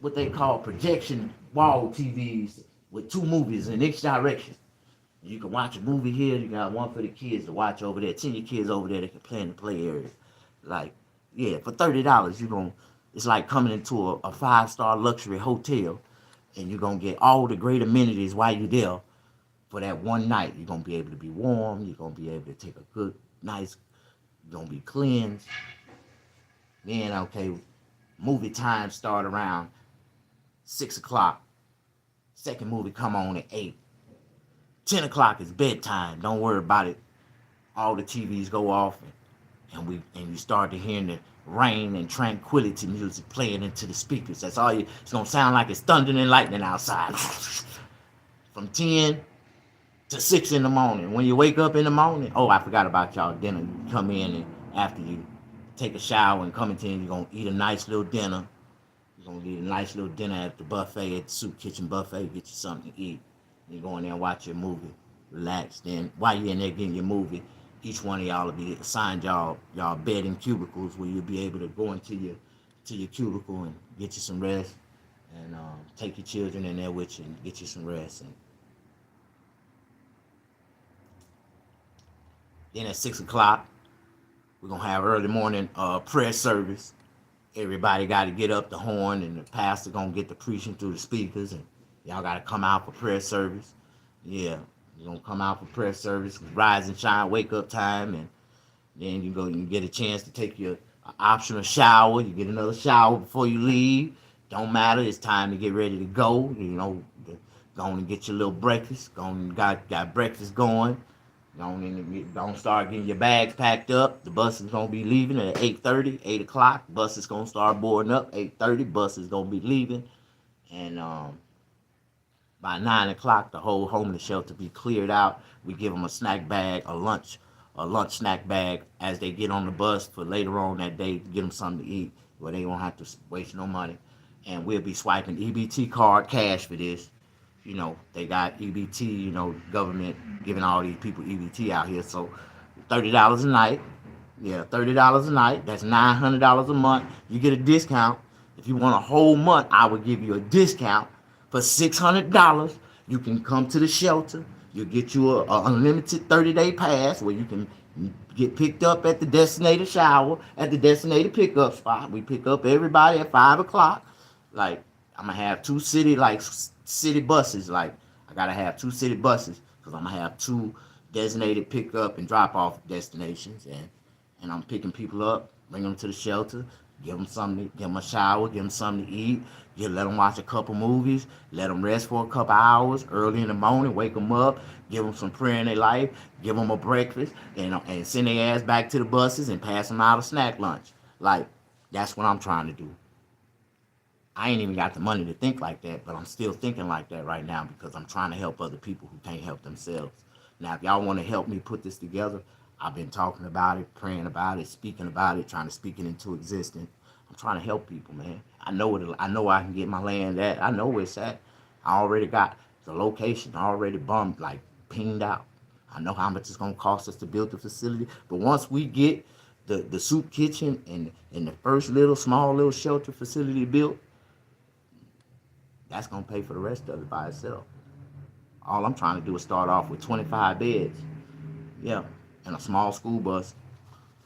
what they call projection wall TVs with two movies in each direction. You can watch a movie here. You got one for the kids to watch over there. Send your kids over there. They can play in the play area. Like, yeah, for $30, it's like coming into a 5-star luxury hotel, and you're gonna get all the great amenities while you're there for that one night. You're gonna be able to be warm. You're gonna be able to take a good, nice. You're gonna be cleansed. Then okay, movie time start around 6 o'clock. Second movie come on at 8. 10 o'clock is bedtime. Don't worry about it. All the TVs go off, and you start to hear the rain and tranquility music playing into the speakers. That's all it's gonna sound like it's thundering and lightning outside. From 10 to 6 in the morning. When you wake up in the morning, oh, I forgot about y'all dinner. You come in, and after you take a shower and come in, you're gonna eat a nice little dinner. You're gonna eat a nice little dinner at the buffet, at the soup kitchen buffet. Get you something to eat. You go in there and watch your movie, relax. Then while you're in there getting your movie, each one of y'all will be assigned y'all bed in cubicles where you'll be able to go into your cubicle and get you some rest, and take your children in there with you and get you some rest. And then at 6 o'clock, we're gonna have early morning prayer service. Everybody got to get up the horn, and the pastor gonna get the preaching through the speakers, and y'all got to come out for prayer service. Yeah, you're gonna come out for prayer service, rise and shine, wake up time, and then you get a chance to take your optional shower. You get another shower before you leave. Don't matter. It's time to get ready to go. Go on and get your little breakfast. Go on and got breakfast going. Don't start getting your bags packed up. The bus is gonna be leaving at 8:30, 8 o'clock. Bus is gonna start boarding up. 8:30, bus is gonna be leaving, and by 9 o'clock, the whole homeless shelter be cleared out. We give them a snack bag, a lunch snack bag as they get on the bus for later on that day to get them something to eat, where they won't have to waste no money. And we'll be swiping EBT card cash for this. They got EBT, government giving all these people EBT out here. So $30 a night. Yeah, $30 a night. That's $900 a month. You get a discount. If you want a whole month, I would give you a discount for $600. You can come to the shelter. You'll get you a unlimited 30-day pass where you can get picked up at the designated shower, at the designated pickup spot. We pick up everybody at 5 o'clock. Like, I'm going to have two city buses. Like, I got to have two city buses because I'm going to have two designated pickup and drop-off destinations. And I'm picking people up, bring them to the shelter, give them a shower, give them something to eat, let them watch a couple movies, let them rest for a couple hours early in the morning, wake them up, give them some prayer in their life, give them a breakfast, and send their ass back to the buses and pass them out a snack lunch. Like, that's what I'm trying to do. I ain't even got the money to think like that, but I'm still thinking like that right now because I'm trying to help other people who can't help themselves. Now, if y'all want to help me put this together, I've been talking about it, praying about it, speaking about it, trying to speak it into existence. I'm trying to help people, man. I know I can get my land at. I know where it's at. I already got the location already bummed, like pinged out. I know how much it's gonna cost us to build the facility. But once we get the soup kitchen and the first small little shelter facility built, that's gonna pay for the rest of it by itself. All I'm trying to do is start off with 25 beds. Yeah, and a small school bus.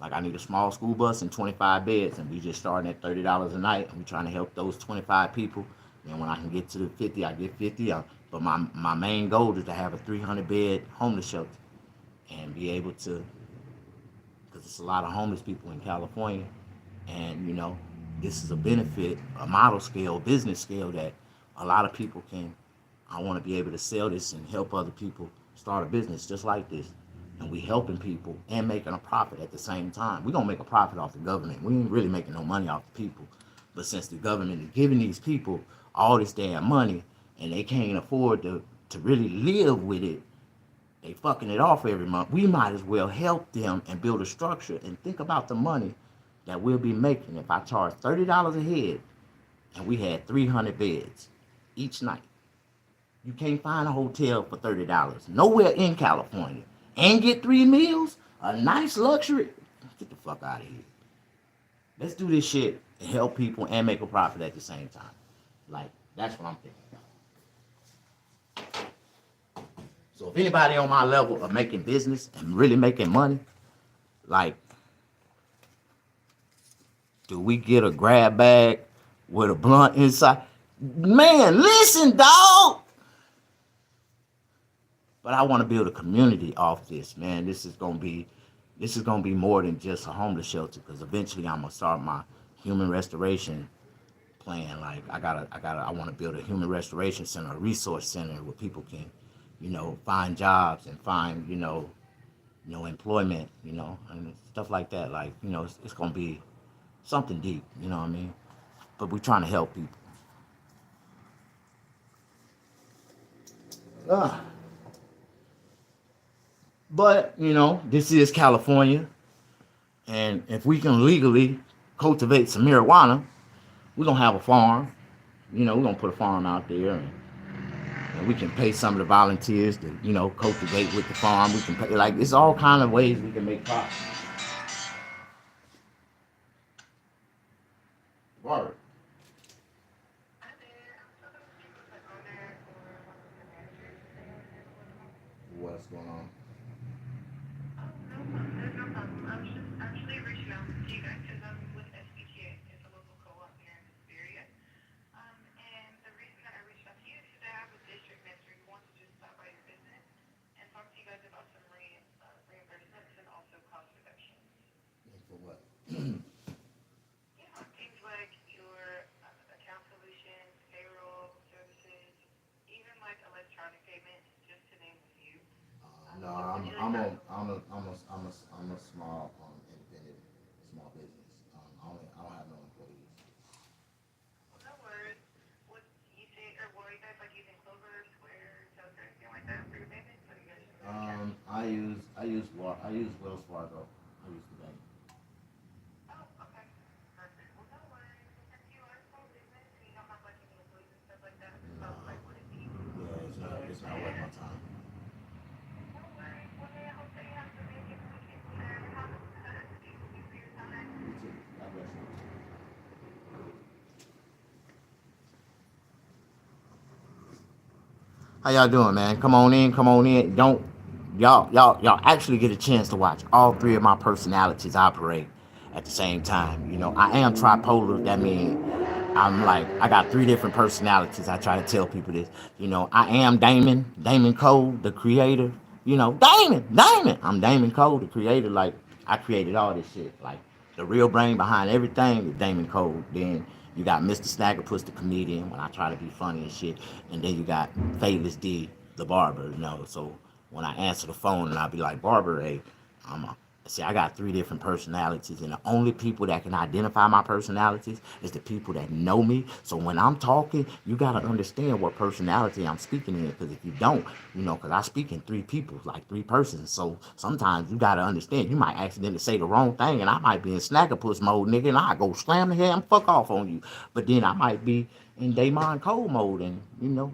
Like I need a small school bus and 25 beds, and we just starting at $30 a night, and we trying to help those 25 people. And when I can get to the 50, I get 50. But my main goal is to have a 300-bed homeless shelter and be able to, because it's a lot of homeless people in California, and this is a benefit, a model scale, business scale that a lot of people can. I want to be able to sell this and help other people start a business just like this. And we helping people and making a profit at the same time. We're gonna make a profit off the government. We ain't really making no money off the people. But since the government is giving these people all this damn money and they can't afford to really live with it, they fucking it off every month. We might as well help them and build a structure and think about the money that we'll be making if I charge $30 a head and we had 300 beds each night. You can't find a hotel for $30 nowhere in California and get 3 meals, a nice luxury. Get the fuck out of here. Let's do this shit and help people and make a profit at the same time. Like, that's what I'm thinking about. So if anybody on my level of making business and really making money, like, do we get a grab bag with a blunt inside? Man, listen, dog. But I want to build a community off this, man. This is gonna be more than just a homeless shelter, because eventually I'm gonna start my human restoration plan. Like I want to build a human restoration center, a resource center where people can, find jobs and find, employment, and stuff like that. Like, it's gonna be something deep, you know what I mean? But we're trying to help people. But, this is California. And if we can legally cultivate some marijuana, we're going to have a farm. We're going to put a farm out there. And we can pay some of the volunteers to, cultivate with the farm. We can pay, like, it's all kind of ways we can make profit. Word. What's going on? For what? No, I'm a small independent small business. I don't have no employees. I use Wells Fargo. I use the bank. No, yeah, it's not worth my time. You too. God bless you. How y'all doing, man? Come on in, come on in. Don't y'all actually get a chance to watch all three of my personalities operate at the same time. I am tripolar. That means I'm like I got three different personalities. I try to tell people this. I am Damon Cole, the creator. Damon. I'm Damon Cole, the creator. Like I created all this shit. Like the real brain behind everything is Damon Cole. Then you got Mr. Snaggerpuss, the comedian, when I try to be funny and shit. And then you got Famous D, the barber. So when I answer the phone and I'll be like, Barber, hey, I'm a see, I got three different personalities, and the only people that can identify my personalities is the people that know me. So when I'm talking, you gotta understand what personality I'm speaking in, because if you don't, because I speak in three people, like three persons. So sometimes you gotta understand, you might accidentally say the wrong thing, and I might be in snaggerpuss mode, nigga, and I go slam the head and fuck off on you. But then I might be in Damon Cole mode, and I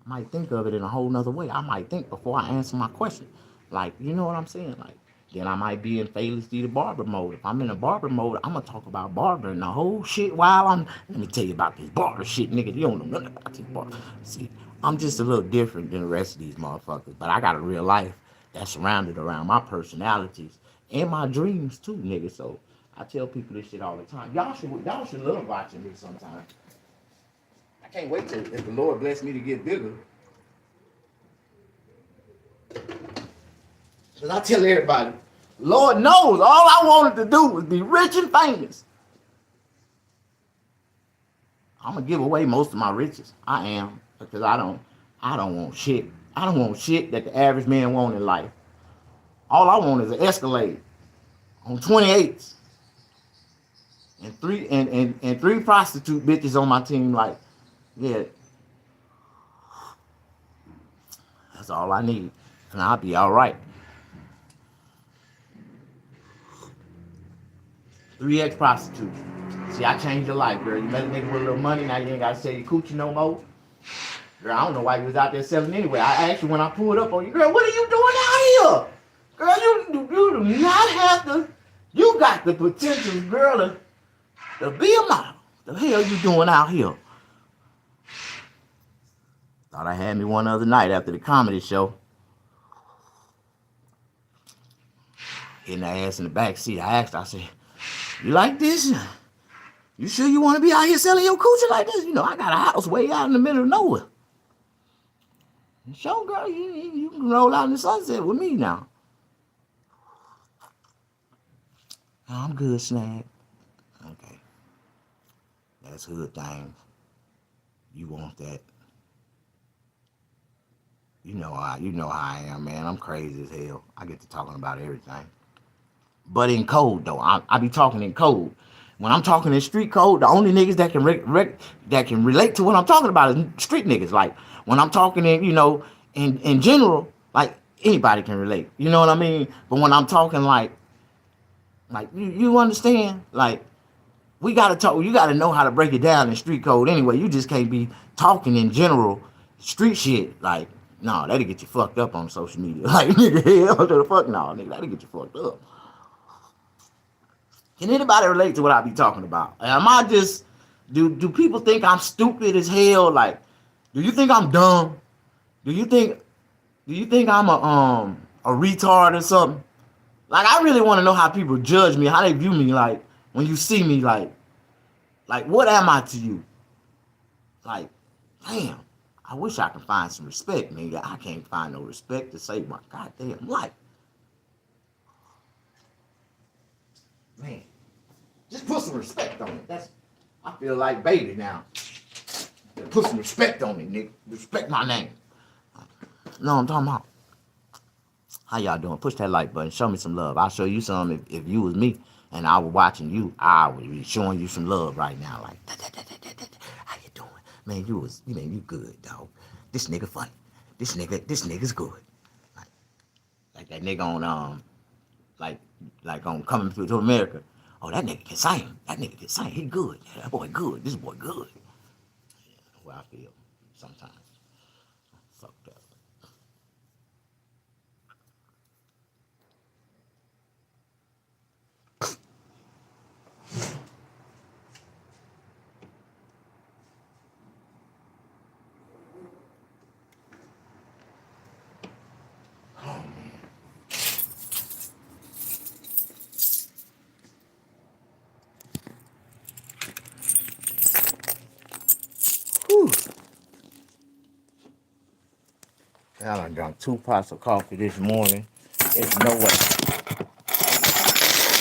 might think of it in a whole nother way. I might think before I answer my question. Like, you know what I'm saying? Like, then I might be in Fayless D the barber mode. If I'm in a barber mode, I'm gonna talk about barbering the whole shit while let me tell you about this barber shit, nigga. You don't know nothing about this barber. See, I'm just a little different than the rest of these motherfuckers. But I got a real life that's surrounded around my personalities and my dreams too, nigga. So I tell people this shit all the time. Y'all should love watching me sometimes. I can't wait till if the Lord bless me to get bigger. Cause I tell everybody, Lord knows all I wanted to do was be rich and famous. I'm gonna give away most of my riches. I am, because I don't want shit. I don't want shit that the average man want in life. All I want is an Escalade on 28s and three prostitute bitches on my team. Like, yeah, that's all I need, and I'll be all right. 3X prostitutes. See, I changed your life, girl. You met a nigga with a little money, now you ain't gotta sell your coochie no more. Girl, I don't know why you was out there selling anyway. I asked you when I pulled up on you, girl, what are you doing out here? Girl, you do not have to. You got the potential, girl, to be a model. The hell you doing out here? Thought I had me one other night after the comedy show. Hitting her ass in the back seat. I asked her, I said, you like this? You sure you want to be out here selling your coochie like this? You know, I got a house way out in the middle of nowhere. Sure, girl, you can roll out in the sunset with me now. I'm good, Snag. Okay. That's hood things. You want that. You know how I am, man. I'm crazy as hell. I get to talking about everything. But in code, though, I be talking in code. When I'm talking in street code, the only niggas that can relate to what I'm talking about is street niggas. Like, when I'm talking in general, like, anybody can relate. You know what I mean? But when I'm talking like you understand? Like, we gotta talk. You gotta know how to break it down in street code anyway. You just can't be talking in general street shit. Like, no, that'll get you fucked up on social media. Like, nigga, hell to the fuck no, nigga, that'll get you fucked up. Can anybody relate to what I be talking about? Am I just do people think I'm stupid as hell? Like, do you think I'm dumb? Do you think I'm a retard or something? Like, I really want to know how people judge me, how they view me. Like, when you see me, like what am I to you? Like, damn, I wish I could find some respect, nigga. I can't find no respect to save my goddamn life. Man, just put some respect on it. I feel like baby now. Put some respect on it, nigga. Respect my name. No, I'm talking about. How y'all doing? Push that like button. Show me some love. I'll show you some if you was me and I was watching you. I would be showing you some love right now. Like, how you doing? Man, you good, dog. This nigga funny. This nigga's good. Like that nigga on like on Coming to America. Oh, that nigga can sing. He good. Yeah, that boy good. This boy good. Yeah, that's what I feel sometimes. Fucked up. I done drunk 2 pots of coffee this morning. There's no way.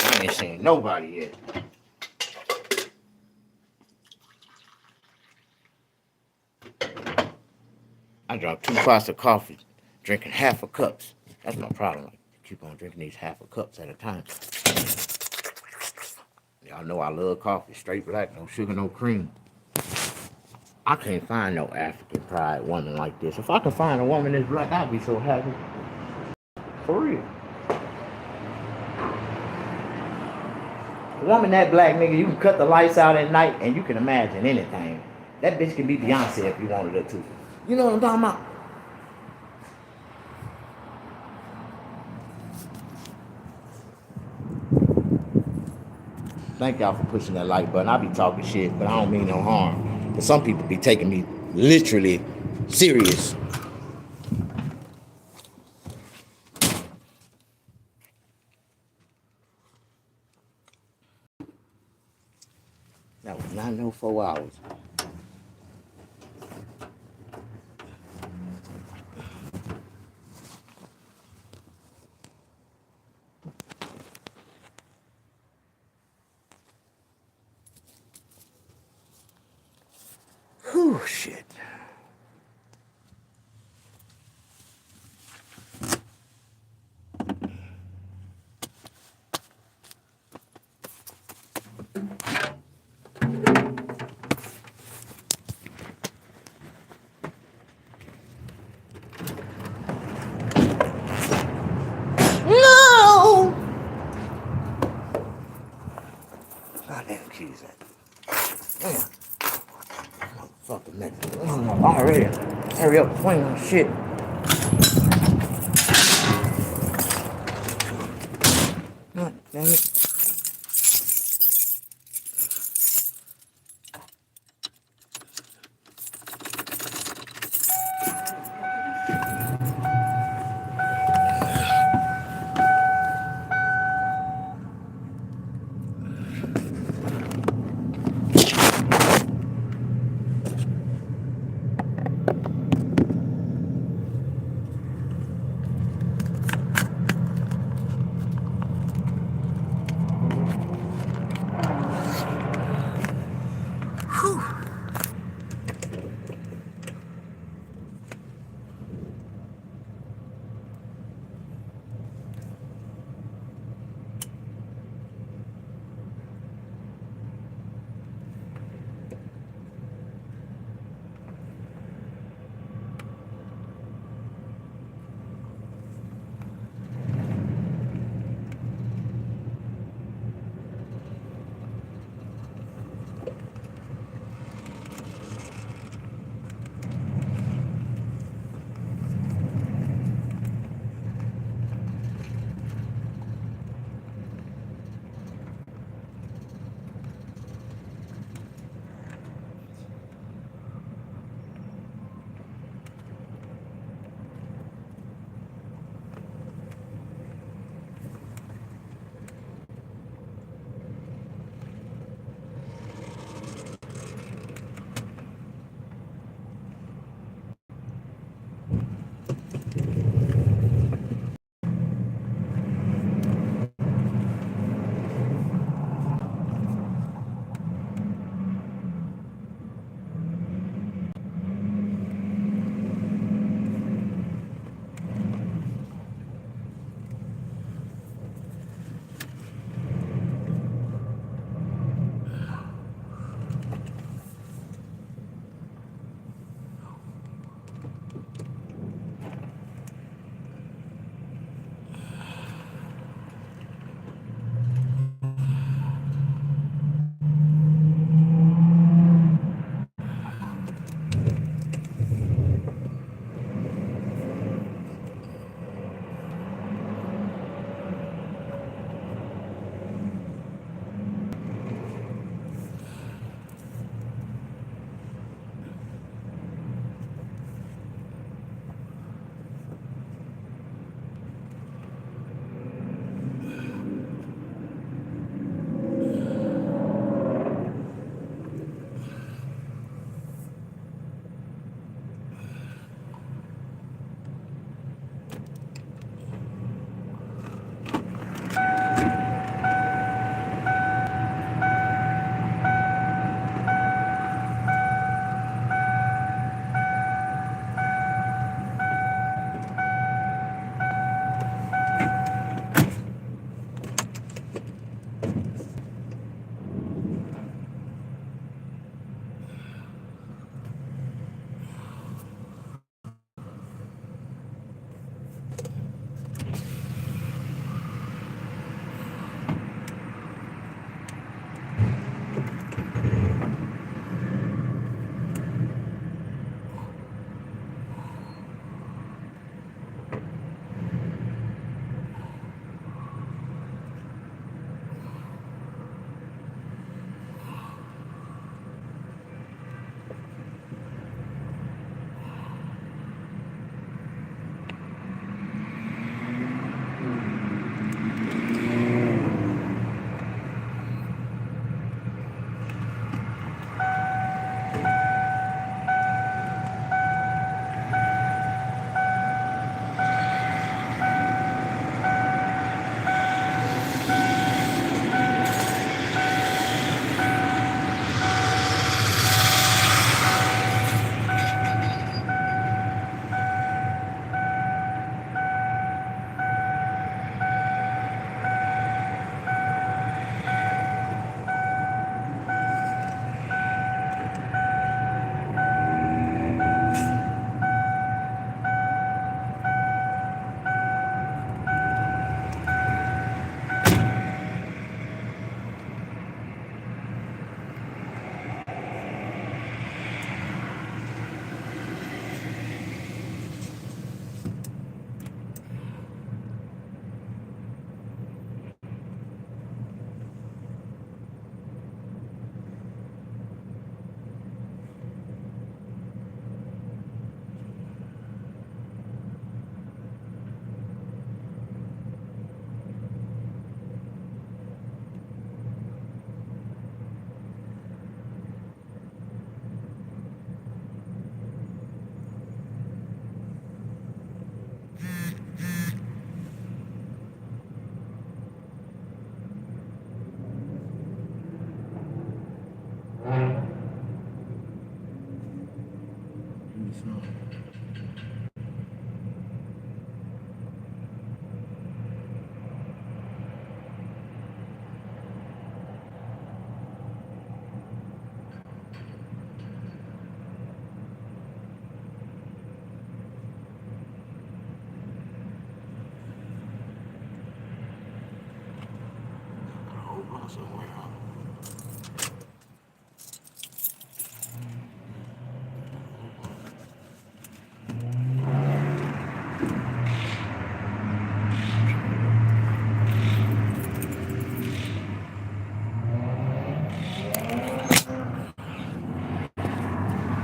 I ain't seen nobody yet. I drank 2 pots of coffee, drinking half a cups. That's my problem. I keep on drinking these half a cups at a time. Y'all know I love coffee, straight black, no sugar, no cream. I can't find no African pride woman like this. If I can find a woman that's black, I'd be so happy. For real. A woman that black, nigga, you can cut the lights out at night and you can imagine anything. That bitch can be Beyonce if you wanted her to. You know what I'm talking about? Thank y'all for pushing that like button. I be talking shit, but I don't mean no harm. But some people be taking me literally Serious. That was not no 4 hours. Whew, shit. No! Goddamn keys at. Damn. Motherfucking nigga. Already. Hurry up, swing on shit. God damn it.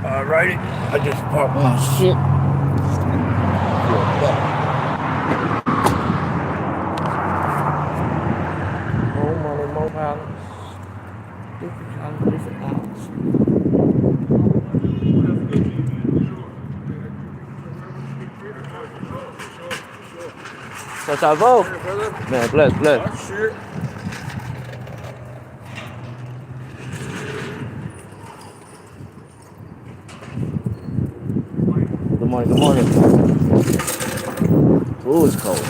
Alrighty, I just parked my shit. More money, more balance. Different balance. So ça va? Man, bless. Good morning. Ooh, it's cold.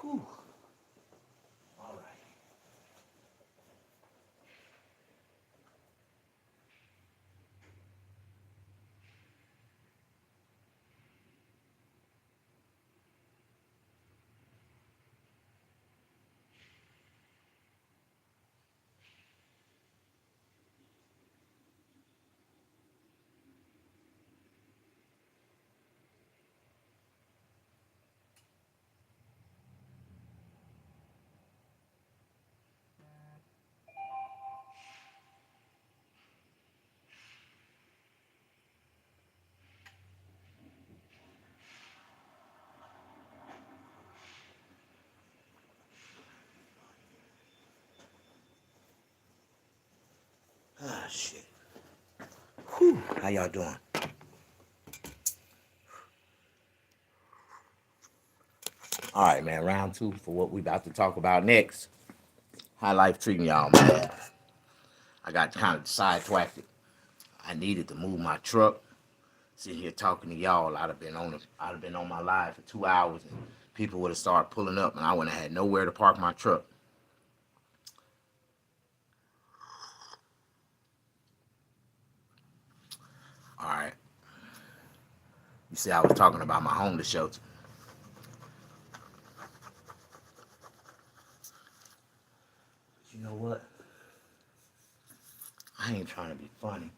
Whew. All right. Ah, shit. Whew. How y'all doing? All right, man. Round two for what we about to talk about next. How life treating y'all, man. I got kind of sidetracked. I needed to move my truck. Sitting here talking to y'all, I'd have been on my live for 2 hours, and people would have started pulling up, and I wouldn't have had nowhere to park my truck. All right. You see, I was talking about my homeless shelter. But you know what? I ain't trying to be funny.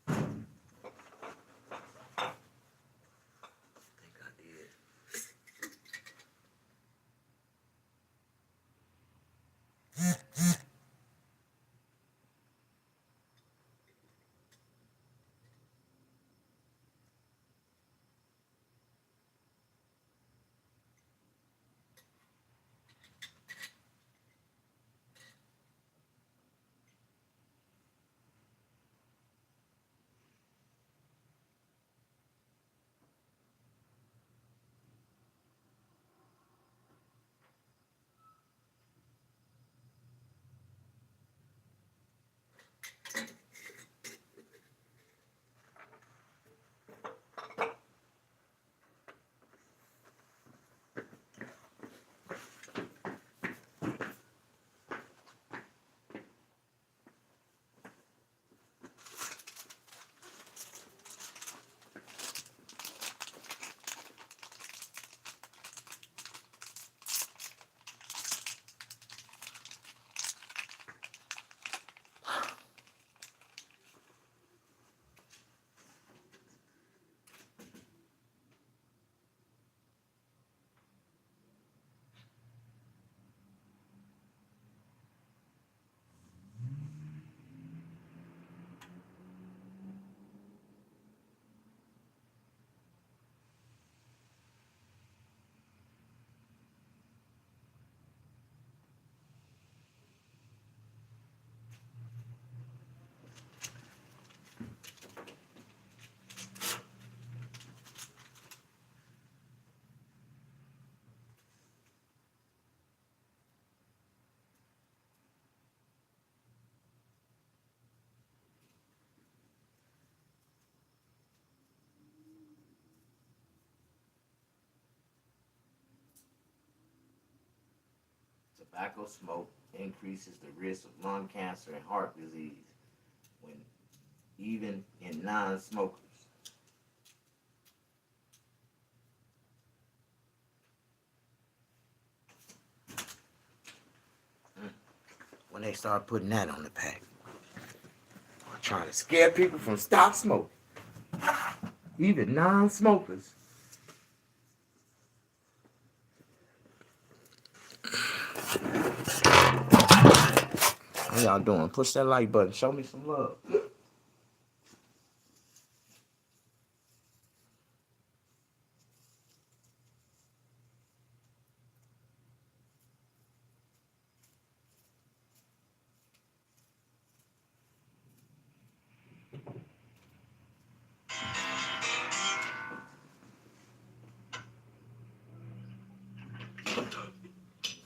I think I did. Tobacco smoke increases the risk of lung cancer and heart disease when even in non-smokers. When they start putting that on the pack, trying to scare people from stop smoking, even non-smokers. How y'all doing? Push that like button. Show me some love.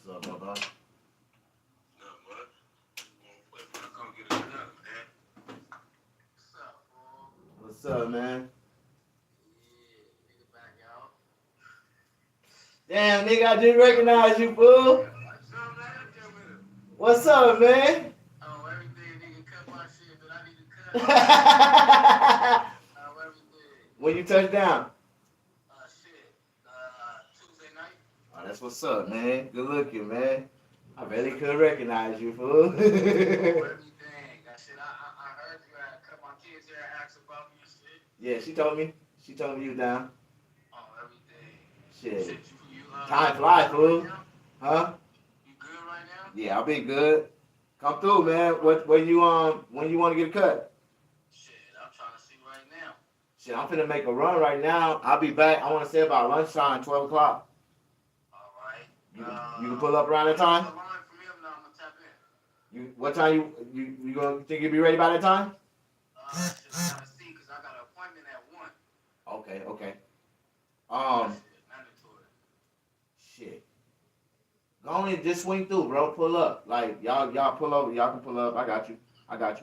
What's up, brother? What's up, man? Damn, nigga, I didn't recognize you, fool. What's up, man? Oh, everything, nigga, cut my shit, but I need to cut. Everything. When you touch down? Tuesday night. Oh, that's what's up, man. Good looking, man. I really could recognize you, fool. Everything. That shit, I heard you had cut my kids here and asked about me and shit. Yeah, she told me. She told me you down. Oh, everything. Shit. Time flies, fool. Huh? You good right now? Yeah, I've been good. Come through, man. When you want to get a cut? Shit, I'm trying to see right now. Shit, I'm finna make a run right now. I'll be back. I want to say about lunchtime, 12 o'clock. All right. You can pull up around that time. What time you gonna think you'll be ready by that time? Shit, I gotta see because I got an appointment at 1. Okay, okay. Shit. Go on and just swing through, bro. Pull up. Like y'all pull over. Y'all can pull up. I got you. All right.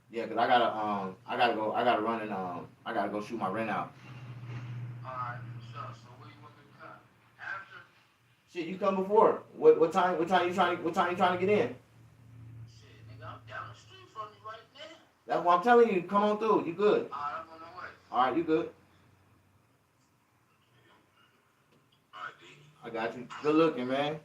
Yeah, cause I gotta run and I gotta go shoot my rent out. All right, sure. So where you want me to come? After? Shit, you come before. What time you trying to get in? Shit, nigga, I'm down the street from you right now. That's what I'm telling you. Come on through. You good? All right, I'm on the way. All right, you good? All right, D. I got you. Good looking, man.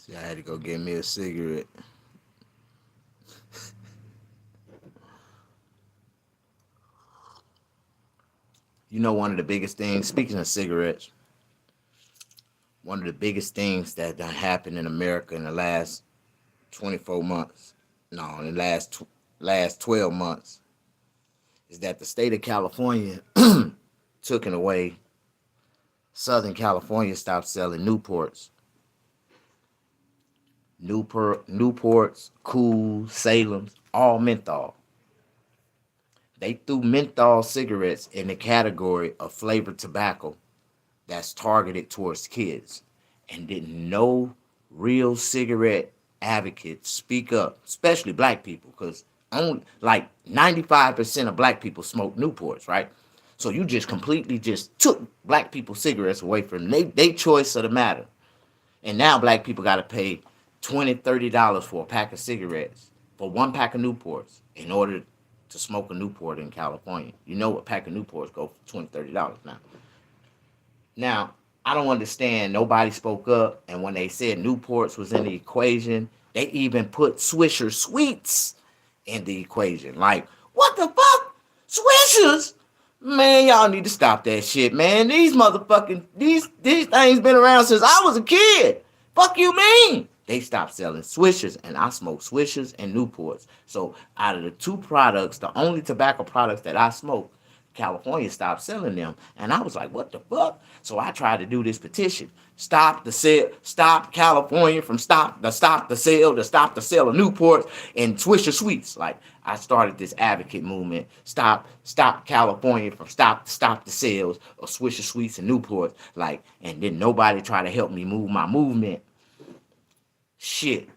See, I had to go get me a cigarette. You know, one of the biggest things, speaking of cigarettes, one of the biggest things that done happened in America in the last 24 months, no, in the last 12 months, is that the state of California took it away. Southern California stopped selling Newports. Newports, Cool, Salem's, all menthol. They threw menthol cigarettes in the category of flavored tobacco that's targeted towards kids. And didn't no real cigarette advocates speak up, especially black people, because only like 95% of black people smoke Newports, right? So you just completely just took black people's cigarettes away from them. They choice of the matter. And now black people got to pay $20, $30 for a pack of cigarettes, for one pack of Newports, in order to smoke a Newport in California. You know what pack of Newports go for $20, $30 now. Now, I don't understand. Nobody spoke up. And when they said Newports was in the equation, they even put Swisher Sweets in the equation. Like, what the fuck? Swishers? Man, y'all need to stop that shit, man. These motherfucking, these things been around since I was a kid. Fuck you mean? They stopped selling Swishers, and I smoke Swishers and Newports. So out of the two products, the only tobacco products that I smoke, California stopped selling them. And I was like, what the fuck? So I tried to do this petition. Stop the sale, stop California from stop the sale of Newports and Swisher Sweets. Like, I started this advocate movement. Stop California from stop the sales of Swisher Sweets and Newports. Like, and then nobody tried to help me move my movement. Shit.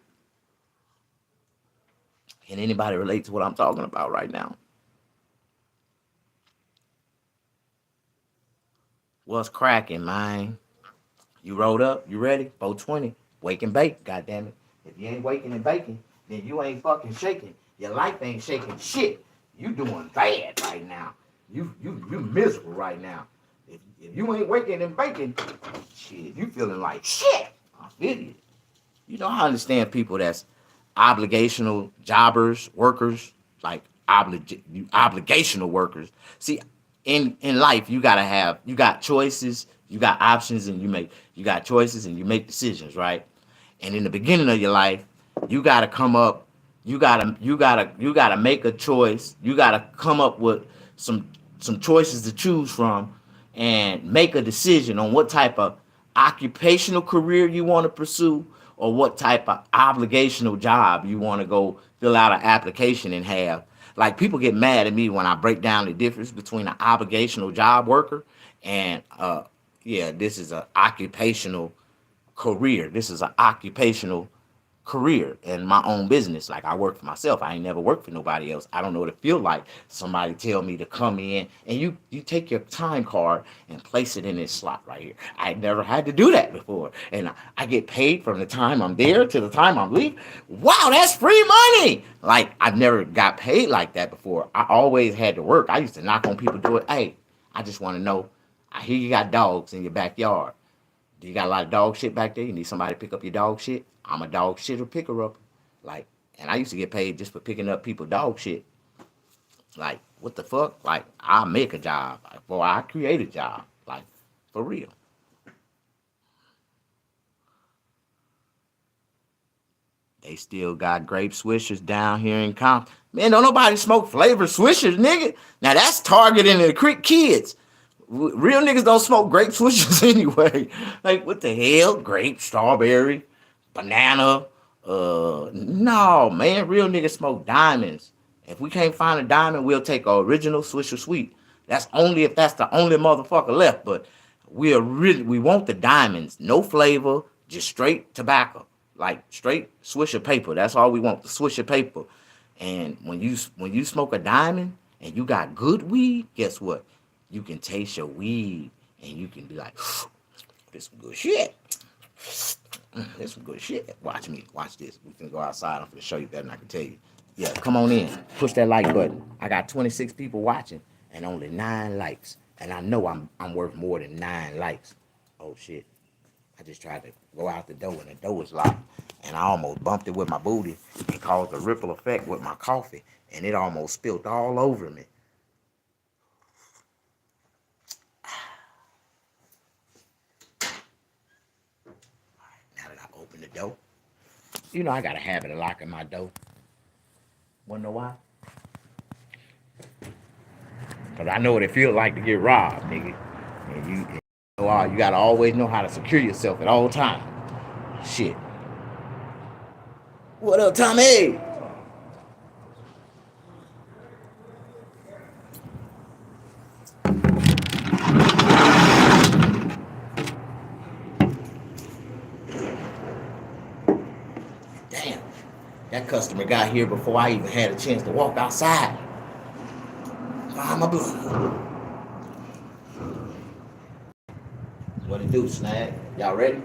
Can anybody relate to what I'm talking about right now? What's cracking, man? You rolled up? You ready? 420. Wake and bake, goddamn it. If you ain't waking and baking, then you ain't fucking shaking. Your life ain't shaking shit. You doing bad right now. You miserable right now. If you ain't waking and baking, shit, you feeling like shit. I feel you. You know, I understand people that's obligational jobbers, workers, like obligational workers. See, in life, you got choices, you got options, and you got choices and you make decisions, right? And in the beginning of your life, you gotta come up, you gotta make a choice. You gotta come up with some choices to choose from and make a decision on what type of occupational career you want to pursue or what type of obligational job you want to go fill out an application and have. Like, people get mad at me when I break down the difference between an obligational job worker and yeah, this is an occupational career. This is an occupational career and my own business. Like, I work for myself. I ain't never worked for nobody else. I don't know what it feel like. Somebody tell me to come in and you take your time card and place it in this slot right here. I never had to do that before. And I get paid from the time I'm there to the time I'm leaving. Wow, that's free money. Like, I've never got paid like that before. I always had to work. I used to knock on people, do it. Hey, I just want to know, I hear you got dogs in your backyard. Do you got a lot of dog shit back there? You need somebody to pick up your dog shit? I'm a dog shitter picker up. Like, and I used to get paid just for picking up people dog shit. Like, what the fuck? Like, I make a job. Like, boy, I create a job. Like, For real. They still got grape swishers down here in Compton. Man, don't nobody smoke flavored swishers, nigga. Now that's targeting the kids. Real niggas don't smoke grape swishers anyway. Like, what the hell? Grape, strawberry, banana. No, man. Real niggas smoke diamonds. If we can't find a diamond, we'll take a original Swisher Sweet. That's only if that's the only motherfucker left. But we want the diamonds. No flavor, just straight tobacco. Like straight Swisher paper. That's all we want, the Swisher paper. And when you smoke a diamond and you got good weed, guess what? You can taste your weed and you can be like, this some good shit. This some good shit. Watch me. Watch this. We can go outside. I'm gonna show you better than I can tell you. Yeah, come on in. Push that like button. I got 26 people watching and only 9 likes. And I know I'm worth more than 9 likes. Oh shit. I just tried to go out the door and the door was locked. And I almost bumped it with my booty and caused a ripple effect with my coffee. And it almost spilled all over me. Now that I open the door, you know I got a habit of locking my door. Wanna know why? Cause I know what it feels like to get robbed, nigga. And you gotta always know how to secure yourself at all times. Shit. What up, Tommy? Damn. That customer got here before I even had a chance to walk outside. Find my blood. What it do, Snag? Y'all ready?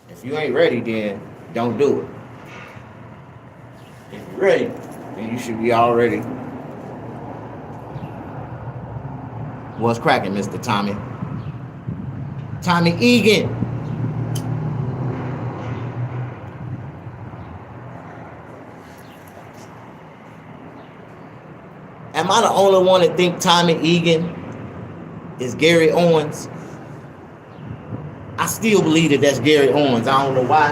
If you ain't ready, then don't do it. If you're ready, then you should be all ready. What's cracking, Mr. Tommy? Tommy Egan. Am I the only one that think Tommy Egan is Gary Owens? I still believe that that's Gary Owens. I don't know why.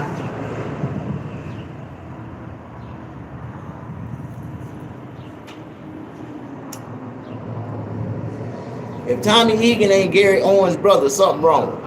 If Tommy Egan ain't Gary Owens' brother, something wrong.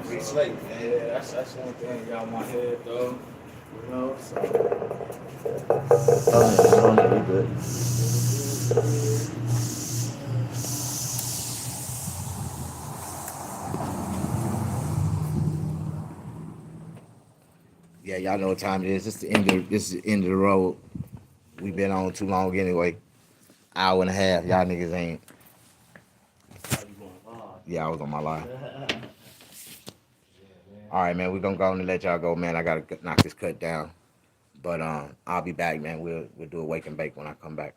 Free slate, man. That's one thing got on my head, though. You know, so. Oh, no, we good. Yeah, y'all know what time it is. This is the end of the road. We been on too long anyway. Hour and a half. Y'all niggas ain't. Yeah, I was on my line. All right, man. We're gonna go on and let y'all go, man. I gotta knock this cut down. But I'll be back, man. We'll do a wake and bake when I come back.